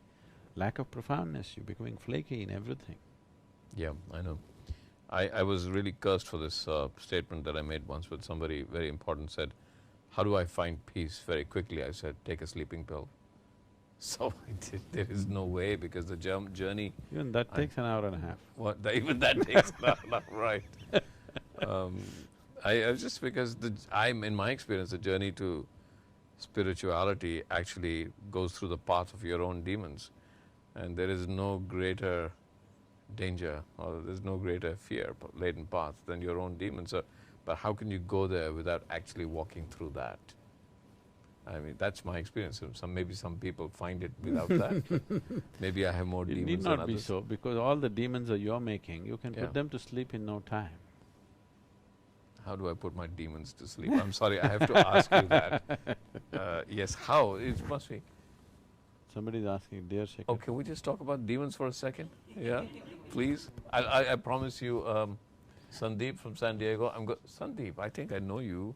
lack of profoundness, you're becoming flaky in everything. Yeah, I know. I was really cursed for this statement that I made once with somebody very important. Said, how do I find peace? Very quickly I said, take a sleeping pill. So I did. There is no way, because the journey… Even that takes an hour and a half. What? Even that takes an hour and a half, right. I was just… because in my experience, the journey to spirituality actually goes through the path of your own demons, and there is no greater danger or there's no greater fear-laden path than your own demons. So, but how can you go there without actually walking through that? I mean, that's my experience. Maybe some people find it without that. Maybe I have more demons than others. It need not be so, because all the demons that you're making, you can Yeah. put them to sleep in no time. How do I put my demons to sleep? I'm sorry, I have to ask you that. Yes, how? It must be… Somebody's asking, dear Shekar. Oh, can we just talk about demons for a second? Yeah, please. I promise you, Sandeep from San Diego, Sandeep, I think I know you.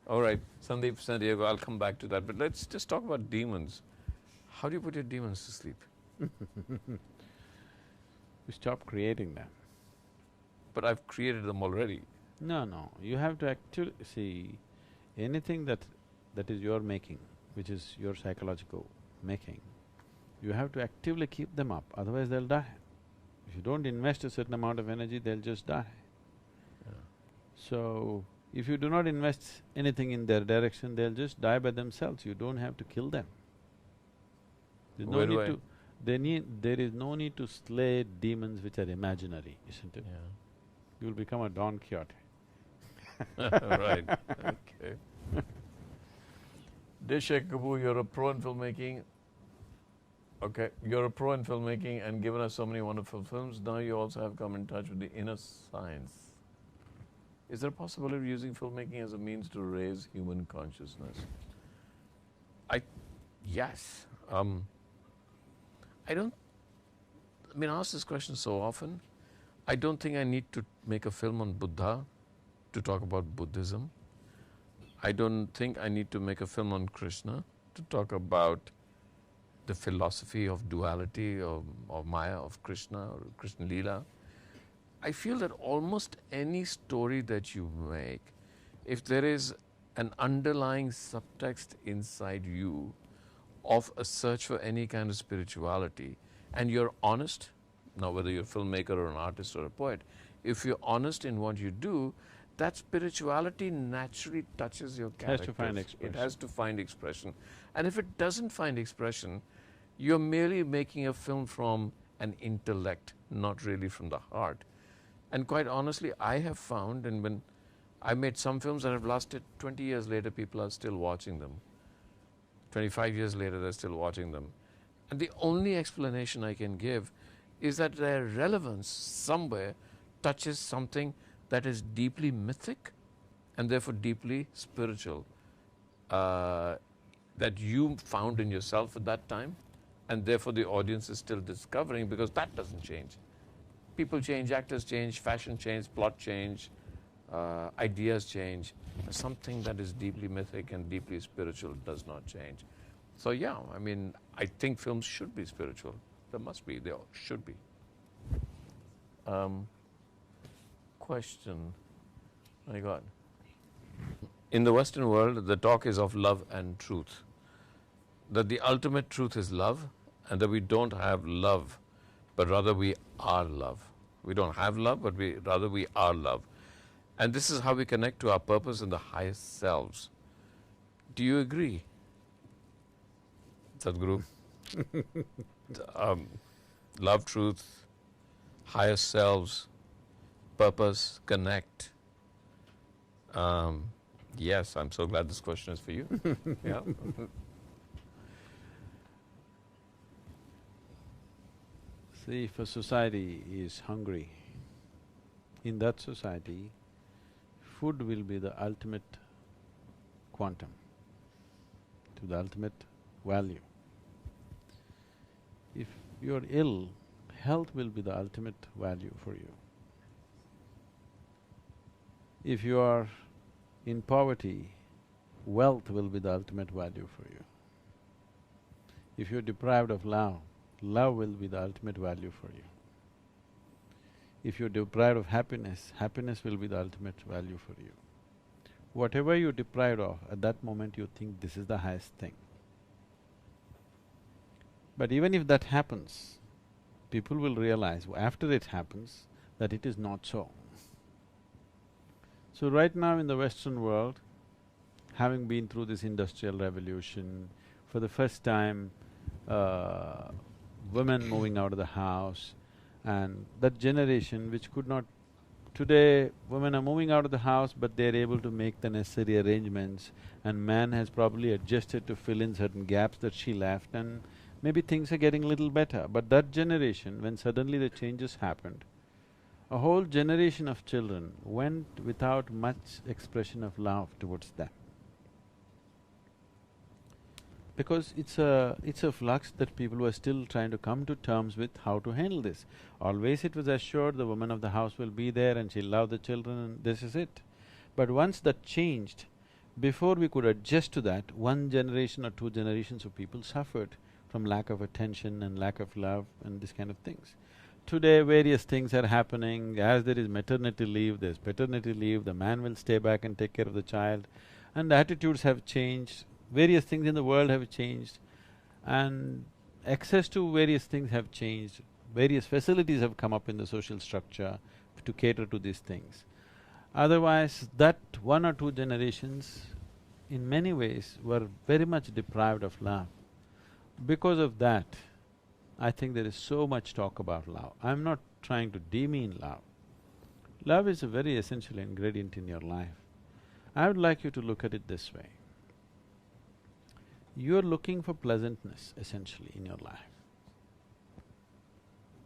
All right, Sandeep, San Diego, I'll come back to that. But let's just talk about demons. How do you put your demons to sleep? You stop creating them. But I've created them already. No, you have to actually… see, anything that is your making, which is your psychological making, you have to actively keep them up, otherwise they'll die. If you don't invest a certain amount of energy, they'll just die. Yeah. So, if you do not invest anything in their direction, they'll just die by themselves, you don't have to kill them. There's no need to… there is no need to slay demons which are imaginary, isn't it? Yeah. You'll become a Don Quixote. Right, okay. Dear Shekar Kapoor, you're a pro in filmmaking. Okay, you're a pro in filmmaking and given us so many wonderful films. Now you also have come in touch with the inner science. Is there a possibility of using filmmaking as a means to raise human consciousness? Yes. I ask this question so often. I don't think I need to make a film on Buddha to talk about Buddhism. I don't think I need to make a film on Krishna to talk about the philosophy of duality, of Maya, of Krishna, or Krishna Leela. I feel that almost any story that you make, if there is an underlying subtext inside you of a search for any kind of spirituality, and you're honest, now whether you're a filmmaker or an artist or a poet, if you're honest in what you do, that spirituality naturally touches your character. It has to find expression. It has to find expression. And if it doesn't find expression, you're merely making a film from an intellect, not really from the heart. And quite honestly, I have found, and when I made some films that have lasted 20 years later, people are still watching them. 25 years later, they're still watching them. And the only explanation I can give is that their relevance somewhere touches something that is deeply mythic and therefore deeply spiritual, that you found in yourself at that time, and therefore the audience is still discovering, because that doesn't change. People change, actors change, fashion change, plot change, ideas change. Something that is deeply mythic and deeply spiritual does not change. So yeah, I think films should be spiritual. There must be, they all should be. Question I got. In the Western world, the talk is of love and truth. That the ultimate truth is love, and that we don't have love, but rather we are love. We don't have love, but rather we are love. And this is how we connect to our purpose and the highest selves. Do you agree, Sadhguru? Love, truth, highest selves, purpose, connect. Yes, I'm so glad this question is for you. Yeah. See, if a society is hungry, in that society, food will be the ultimate quantum, to the ultimate value. If you're ill, health will be the ultimate value for you. If you are in poverty, wealth will be the ultimate value for you. If you're deprived of love, love will be the ultimate value for you. If you're deprived of happiness, happiness will be the ultimate value for you. Whatever you're deprived of, at that moment you think this is the highest thing. But even if that happens, people will realize after it happens that it is not so. So right now in the Western world, having been through this industrial revolution, for the first time, women moving out of the house, and that generation which could not… Today, women are moving out of the house, but they're able to make the necessary arrangements, and man has probably adjusted to fill in certain gaps that she left, and maybe things are getting a little better. But that generation, when suddenly the changes happened, a whole generation of children went without much expression of love towards them. Because it's a flux that people were still trying to come to terms with how to handle this. Always it was assured the woman of the house will be there and she'll love the children and this is it. But once that changed, before we could adjust to that, one generation or two generations of people suffered from lack of attention and lack of love and this kind of things. Today various things are happening, as there is maternity leave, there's paternity leave, the man will stay back and take care of the child, and the attitudes have changed, various things in the world have changed, and access to various things have changed, various facilities have come up in the social structure to cater to these things. Otherwise, that one or two generations, in many ways, were very much deprived of love. Because of that, I think there is so much talk about love. I'm not trying to demean love. Love is a very essential ingredient in your life. I would like you to look at it this way. You're looking for pleasantness, essentially, in your life.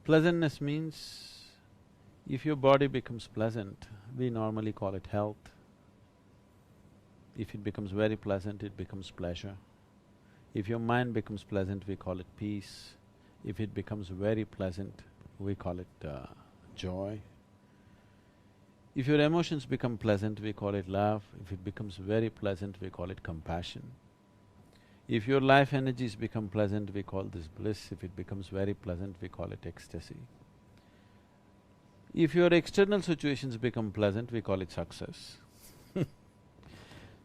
Pleasantness means if your body becomes pleasant, we normally call it health. If it becomes very pleasant, it becomes pleasure. If your mind becomes pleasant, we call it peace. If it becomes very pleasant, we call it joy. If your emotions become pleasant, we call it love. If it becomes very pleasant, we call it compassion. If your life energies become pleasant, we call this bliss. If it becomes very pleasant, we call it ecstasy. If your external situations become pleasant, we call it success.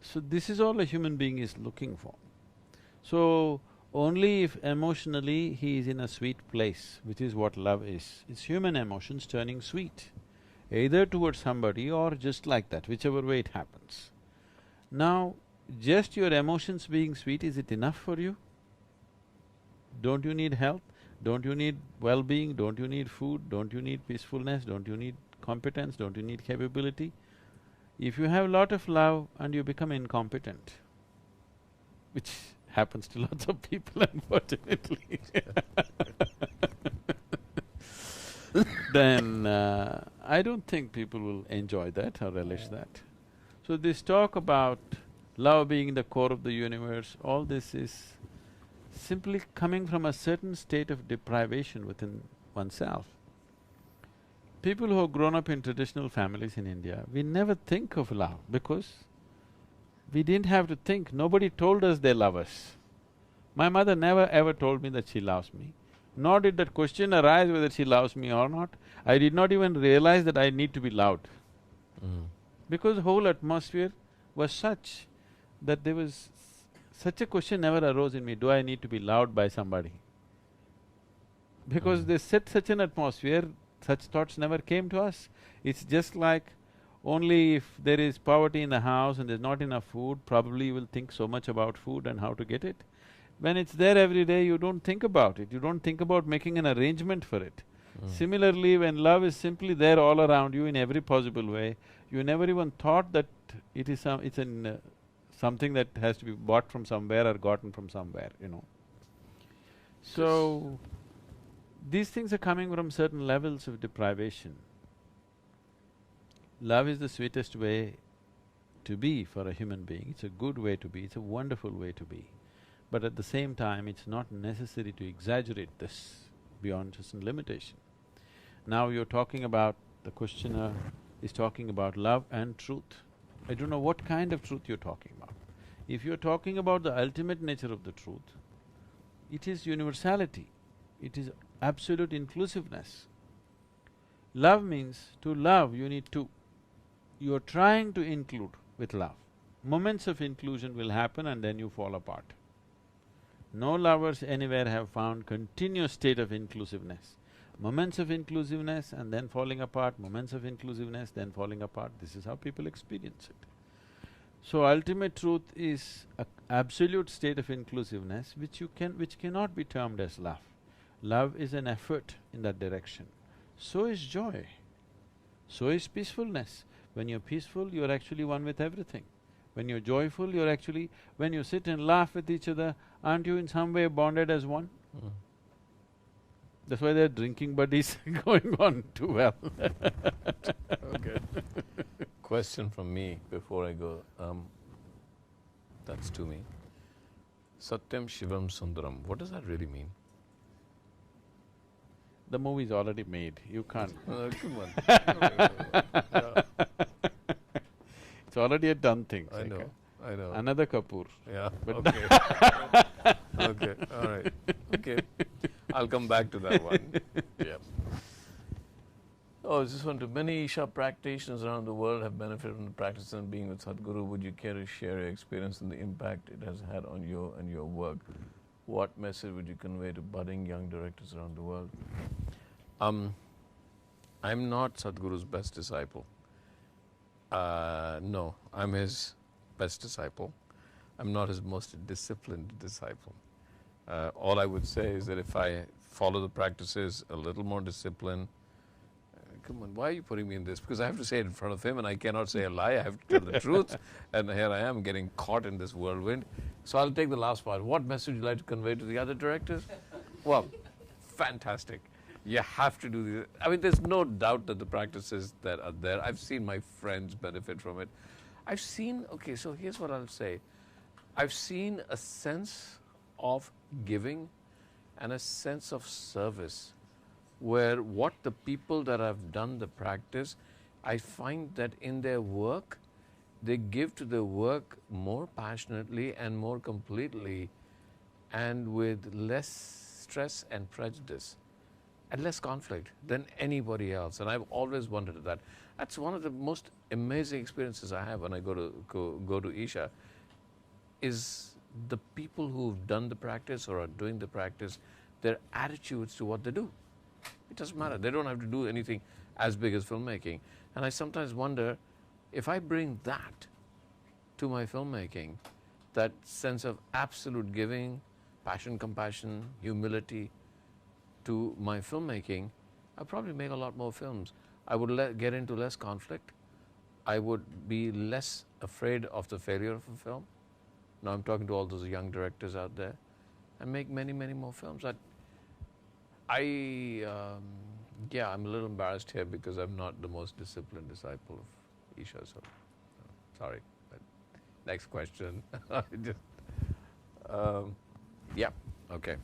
So this is all a human being is looking for. So, only if emotionally he is in a sweet place, which is what love is. It's human emotions turning sweet, either towards somebody or just like that, whichever way it happens. Now, just your emotions being sweet, is it enough for you? Don't you need health? Don't you need well-being? Don't you need food? Don't you need peacefulness? Don't you need competence? Don't you need capability? If you have a lot of love and you become incompetent, which happens to lots of people unfortunately then I don't think people will enjoy that or relish that. So this talk about love being the core of the universe, all this is simply coming from a certain state of deprivation within oneself. People who have grown up in traditional families in India, we never think of love because we didn't have to think, nobody told us they love us. My mother never ever told me that she loves me, nor did that question arise whether she loves me or not. I did not even realize that I need to be loved. Because the whole atmosphere was such that there was… such a question never arose in me, do I need to be loved by somebody? Because they set such an atmosphere, such thoughts never came to us. It's just like only if there is poverty in the house and there's not enough food, probably you will think so much about food and how to get it. When it's there every day, you don't think about it, you don't think about making an arrangement for it. Similarly, when love is simply there all around you in every possible way, you never even thought that it is something that has to be bought from somewhere or gotten from somewhere, you know. So, these things are coming from certain levels of deprivation. Love is the sweetest way to be for a human being, it's a good way to be, it's a wonderful way to be. But at the same time, it's not necessary to exaggerate this beyond just a limitation. Now you're talking about… the questioner is talking about love and truth. I don't know what kind of truth you're talking about. If you're talking about the ultimate nature of the truth, it is universality, it is absolute inclusiveness. Love means, to love you need two. You're trying to include with love. Moments of inclusion will happen and then you fall apart. No lovers anywhere have found continuous state of inclusiveness. Moments of inclusiveness and then falling apart, moments of inclusiveness, then falling apart, this is how people experience it. So ultimate truth is an absolute state of inclusiveness which cannot be termed as love. Love is an effort in that direction. So is joy, so is peacefulness. When you're peaceful, you're actually one with everything. When you're joyful, you're actually… when you sit and laugh with each other, aren't you in some way bonded as one? That's why there are drinking buddies going on too well. Okay. Question from me before I go, that's to me. Satyam Shivam Sundaram, what does that really mean? The movie's already made, you can't… Come on. It's already a done thing. I know, I know. Another kapoor. Yeah, okay. Okay, all right. Okay, I'll come back to that one. Yeah. Oh, this one too. Many Isha practitioners around the world have benefited from the practice and being with Sadhguru. Would you care to share your experience and the impact it has had on you and your work? What message would you convey to budding young directors around the world? I'm not Sadhguru's best disciple. No, I'm his best disciple. I'm not his most disciplined disciple. All I would say is that if I follow the practices a little more disciplined, come on, why are you putting me in this? Because I have to say it in front of him and I cannot say a lie. I have to tell the truth. And here I am getting caught in this whirlwind. So I'll take the last part. What message would you like to convey to the other directors? Well, fantastic. You have to do this. I mean, there's no doubt that the practices that are there, I've seen my friends benefit from it. I've seen, okay, so here's what I'll say. I've seen a sense of giving and a sense of service where what the people that have done the practice, I find that in their work, they give to the work more passionately and more completely and with less stress and prejudice and less conflict than anybody else. And I've always wondered that. That's one of the most amazing experiences I have when I go to Isha, is the people who've done the practice or are doing the practice, their attitudes to what they do. It doesn't matter. They don't have to do anything as big as filmmaking. And I sometimes wonder, if I bring that to my filmmaking, that sense of absolute giving, passion, compassion, humility to my filmmaking, I'll probably make a lot more films. I would get into less conflict. I would be less afraid of the failure of a film. Now I'm talking to all those young directors out there, and make many, many more films. Yeah, I'm a little embarrassed here because I'm not the most disciplined disciple of Isha, so sorry. But next question. Yeah, okay.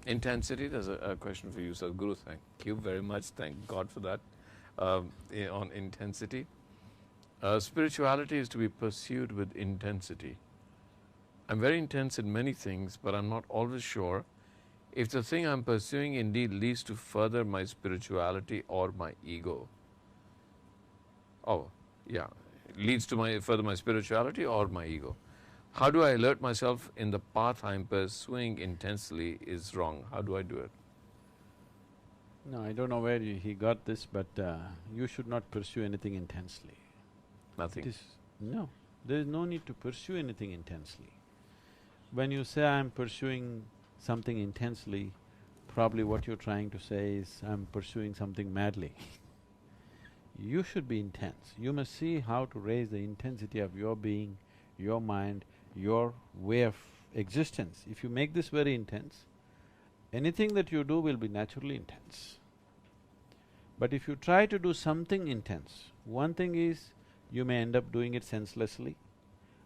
Intensity, there's a question for you, Sadhguru. Thank you very much. Thank God for that. On intensity. Spirituality is to be pursued with intensity. I'm very intense in many things, but I'm not always sure if the thing I'm pursuing indeed leads to further my spirituality or my ego. Oh, yeah, leads to further my spirituality or my ego. How do I alert myself in the path I'm pursuing intensely is wrong? How do I do it? No, I don't know where he got this, but you should not pursue anything intensely. Nothing. No, there is no need to pursue anything intensely. When you say I'm pursuing something intensely, probably what you're trying to say is I'm pursuing something madly. You should be intense. You must see how to raise the intensity of your being, your mind, your way of existence. If you make this very intense, anything that you do will be naturally intense. But if you try to do something intense, one thing is you may end up doing it senselessly.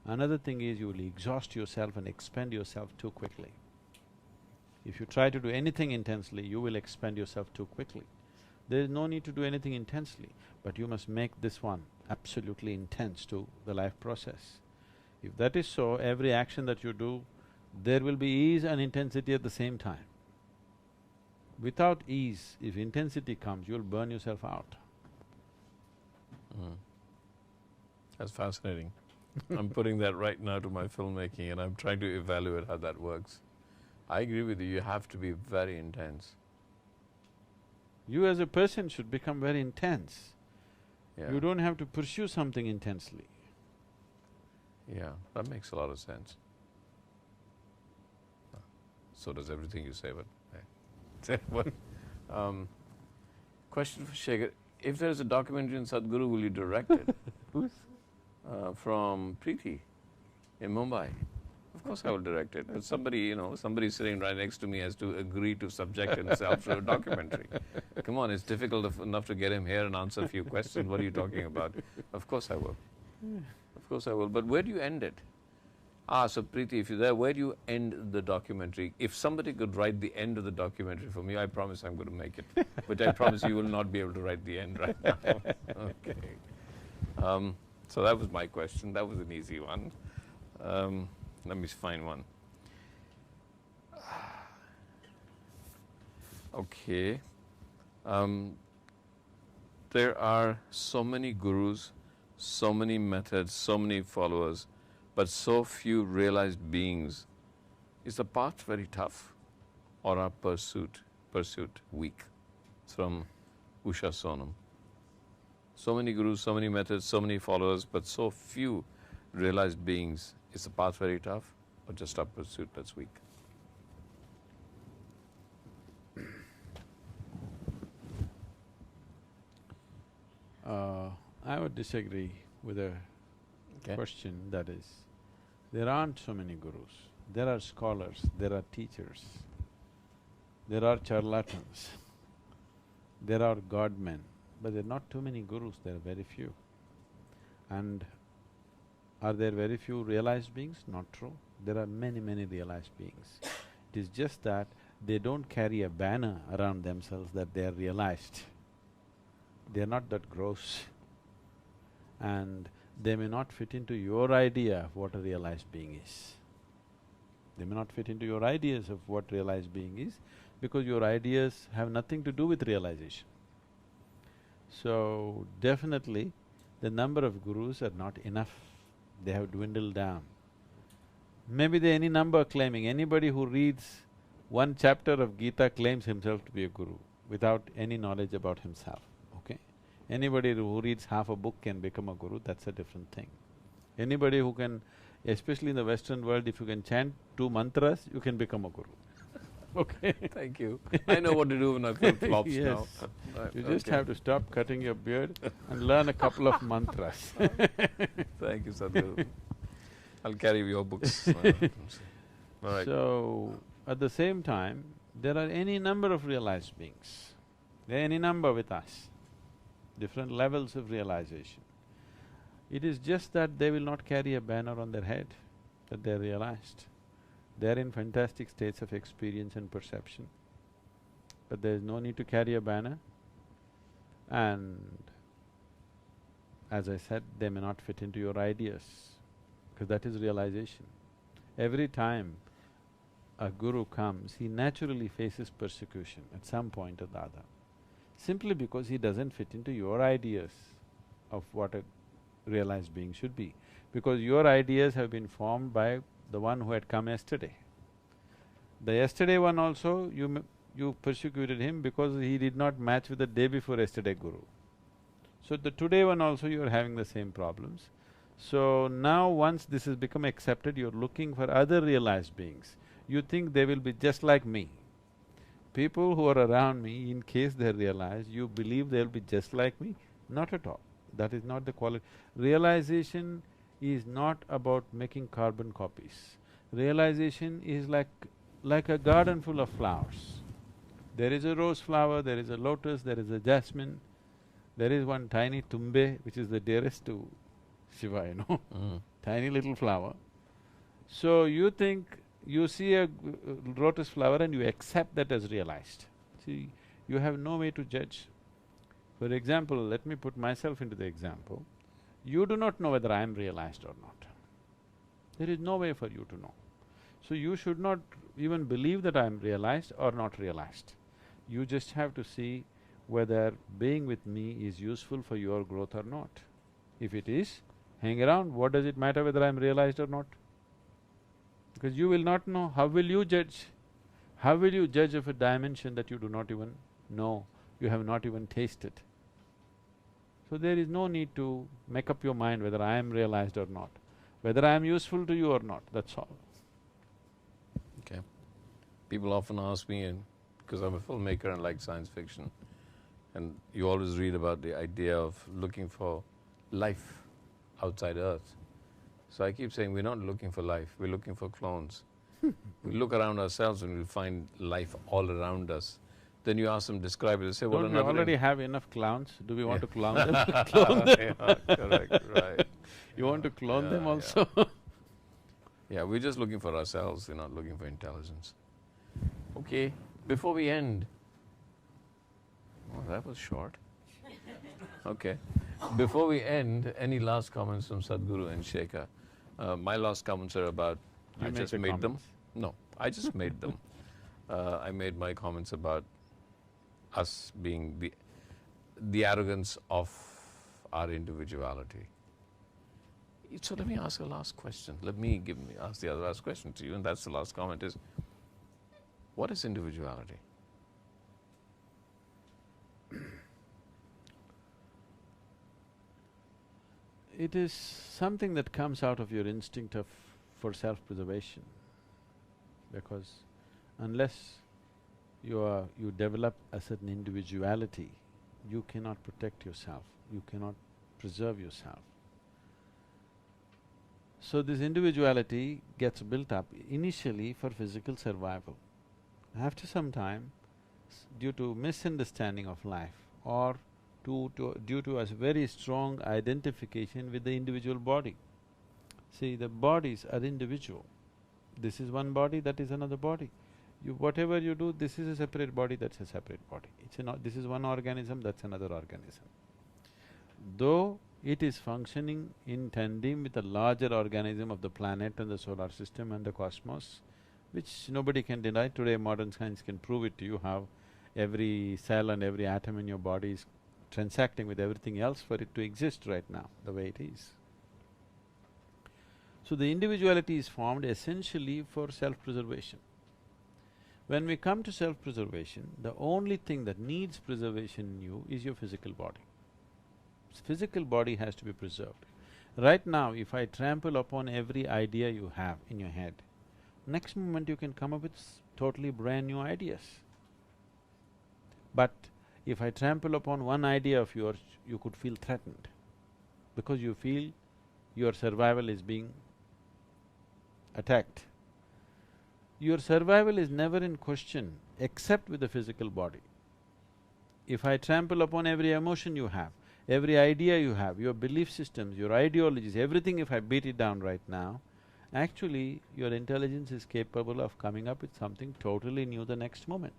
Another thing is you will exhaust yourself and expend yourself too quickly. If you try to do anything intensely, you will expend yourself too quickly. There is no need to do anything intensely, but you must make this one absolutely intense to the life process. If that is so, every action that you do, there will be ease and intensity at the same time. Without ease, if intensity comes, you'll burn yourself out. That's fascinating. I'm putting that right now to my filmmaking and I'm trying to evaluate how that works. I agree with you, you have to be very intense. You as a person should become very intense. Yeah. You don't have to pursue something intensely. Yeah, that makes a lot of sense. So does everything you say, but question for Shekar. If there is a documentary on Sadhguru, will you direct it? Who's? From Preeti in Mumbai. Of course I will direct it. But somebody sitting right next to me has to agree to subject himself to a documentary. Come on, it's difficult enough to get him here and answer a few questions. What are you talking about? Of course I will. Of course I will. But where do you end it? So Preeti, if you're there, where do you end the documentary? If somebody could write the end of the documentary for me, I promise I'm going to make it. But I promise you will not be able to write the end right now. Okay. So that was my question. That was an easy one. Let me find one. Okay. There are so many gurus, so many methods, so many followers, but so few realized beings. Is the path very tough or our pursuit weak? It's from Usha Sonam. So many gurus, so many methods, so many followers, but so few realized beings. Is the path very tough or just our pursuit that's weak? I would disagree with a question that is, there aren't so many gurus. There are scholars, there are teachers, there are charlatans, there are godmen, but there are not too many gurus, there are very few. And are there very few realized beings? Not true. There are many, many realized beings. It is just that they don't carry a banner around themselves that they are realized. They are not that gross. And they may not fit into your idea of what a realized being is. They may not fit into your ideas of what realized being is, because your ideas have nothing to do with realization. So, definitely, the number of gurus are not enough. They have dwindled down. Maybe there are any number claiming, anybody who reads one chapter of Gita claims himself to be a guru without any knowledge about himself, okay? Anybody who reads half a book can become a guru, that's a different thing. Anybody who can, especially in the Western world, if you can chant 2 mantras, you can become a guru, okay? Thank you. I know what to do when I feel flops now. Yes. You just have to stop cutting your beard and learn a couple of mantras. Thank you, Sadhguru. I'll carry your books. All right. So, at the same time, there are any number of realized beings. There are any number with us, different levels of realization. It is just that they will not carry a banner on their head that they're realized. They're in fantastic states of experience and perception, but there's no need to carry a banner. And as I said, they may not fit into your ideas, because that is realization. Every time a guru comes, he naturally faces persecution at some point or the other, simply because he doesn't fit into your ideas of what a realized being should be, because your ideas have been formed by the one who had come yesterday. The yesterday one also, you persecuted him because he did not match with the day before yesterday guru. So the today one also you are having the same problems. So now once this has become accepted, you're looking for other realized beings. You think they will be just like me. People who are around me, in case they're realized, you believe they'll be just like me? Not at all. That is not the quality. Realization is not about making carbon copies. Realization is like a garden full of flowers. There is a rose flower, there is a lotus, there is a jasmine, there is one tiny tumbe, which is the dearest to Shiva, you know, tiny little flower. So you think, you see a lotus flower and you accept that as realized. See, you have no way to judge. For example, let me put myself into the example. You do not know whether I am realized or not. There is no way for you to know. So you should not even believe that I am realized or not realized. You just have to see whether being with me is useful for your growth or not. If it is, hang around. What does it matter whether I am realized or not? Because you will not know. How will you judge? How will you judge of a dimension that you do not even know, you have not even tasted? So there is no need to make up your mind whether I am realized or not, whether I am useful to you or not, that's all. Okay. People often ask me, and because I'm a filmmaker and like science fiction, and you always read about the idea of looking for life outside Earth. So I keep saying, we're not looking for life, we're looking for clones. We look around ourselves and we'll find life all around us. Then you ask them, describe it, they say, well, Don't we already have enough clowns? Do we want to clone them? Clone them. Yeah, correct, right. You want to clone them also? Yeah, we're just looking for ourselves, we're not looking for intelligence. Okay, before we end… Oh, that was short. Okay. Before we end, any last comments from Sadhguru and Shekar? My last comments are about… I just made them. No, I just made them. I made my comments about us being the arrogance of our individuality. So let me ask a last question. Let me ask the other last question to you, and that's the last comment is, what is individuality? It is something that comes out of your instinct for self-preservation, because unless you develop a certain individuality, you cannot protect yourself, you cannot preserve yourself. So this individuality gets built up initially for physical survival. After some time, due to misunderstanding of life or due to a very strong identification with the individual body. See, the bodies are individual. This is one body, that is another body. Whatever you do, this is a separate body, that's a separate body. This is one organism, that's another organism. Though it is functioning in tandem with a larger organism of the planet and the solar system and the cosmos, which nobody can deny. Today modern science can prove it to you, how every cell and every atom in your body is transacting with everything else for it to exist right now, the way it is. So the individuality is formed essentially for self-preservation. When we come to self-preservation, the only thing that needs preservation in you is your physical body. Physical body has to be preserved. Right now, if I trample upon every idea you have in your head, next moment you can come up with totally brand new ideas. But if I trample upon one idea of yours, you could feel threatened, because you feel your survival is being attacked. Your survival is never in question except with the physical body. If I trample upon every emotion you have, every idea you have, your belief systems, your ideologies, everything, if I beat it down right now, actually your intelligence is capable of coming up with something totally new the next moment.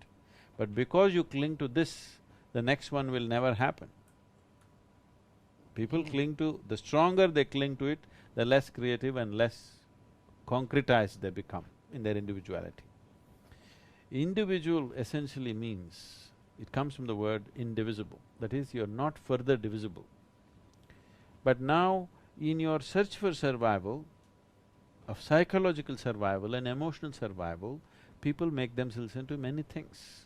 But because you cling to this, the next one will never happen. People cling to… the stronger they cling to it, the less creative and less concretized they become in their individuality. Individual essentially means, it comes from the word indivisible, that is, you're not further divisible. But now, in your search for survival, of psychological survival and emotional survival, people make themselves into many things.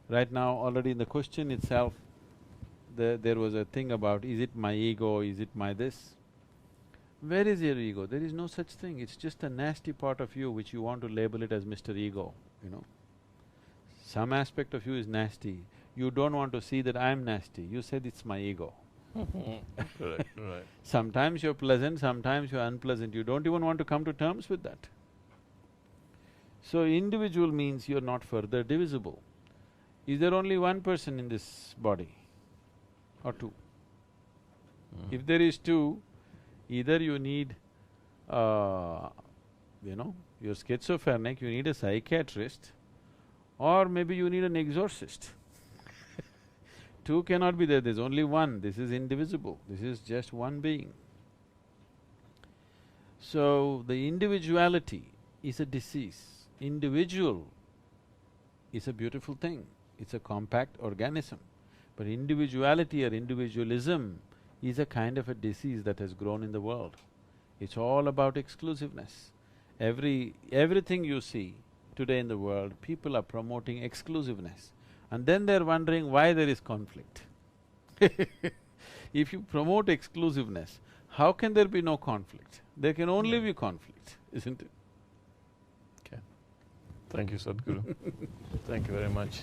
Right now, already in the question itself, there was a thing about, is it my ego, is it my this? Where is your ego? There is no such thing, it's just a nasty part of you which you want to label it as Mr. Ego, you know. Some aspect of you is nasty, you don't want to see that I'm nasty, you said it's my ego. Right. Sometimes you're pleasant, sometimes you're unpleasant, you don't even want to come to terms with that. So individual means you're not further divisible. Is there only one person in this body or two? If there is two, either you need, you're schizophrenic, you need a psychiatrist, or maybe you need an exorcist. Two cannot be there, there's only one, this is indivisible, this is just one being. So, the individuality is a disease. Individual is a beautiful thing, it's a compact organism. But individuality or individualism is a kind of a disease that has grown in the world. It's all about exclusiveness. Everything you see today in the world, people are promoting exclusiveness. And then they're wondering why there is conflict. If you promote exclusiveness, how can there be no conflict? There can only be conflict, isn't it? Okay. Thank you, Sadhguru. Thank you very much.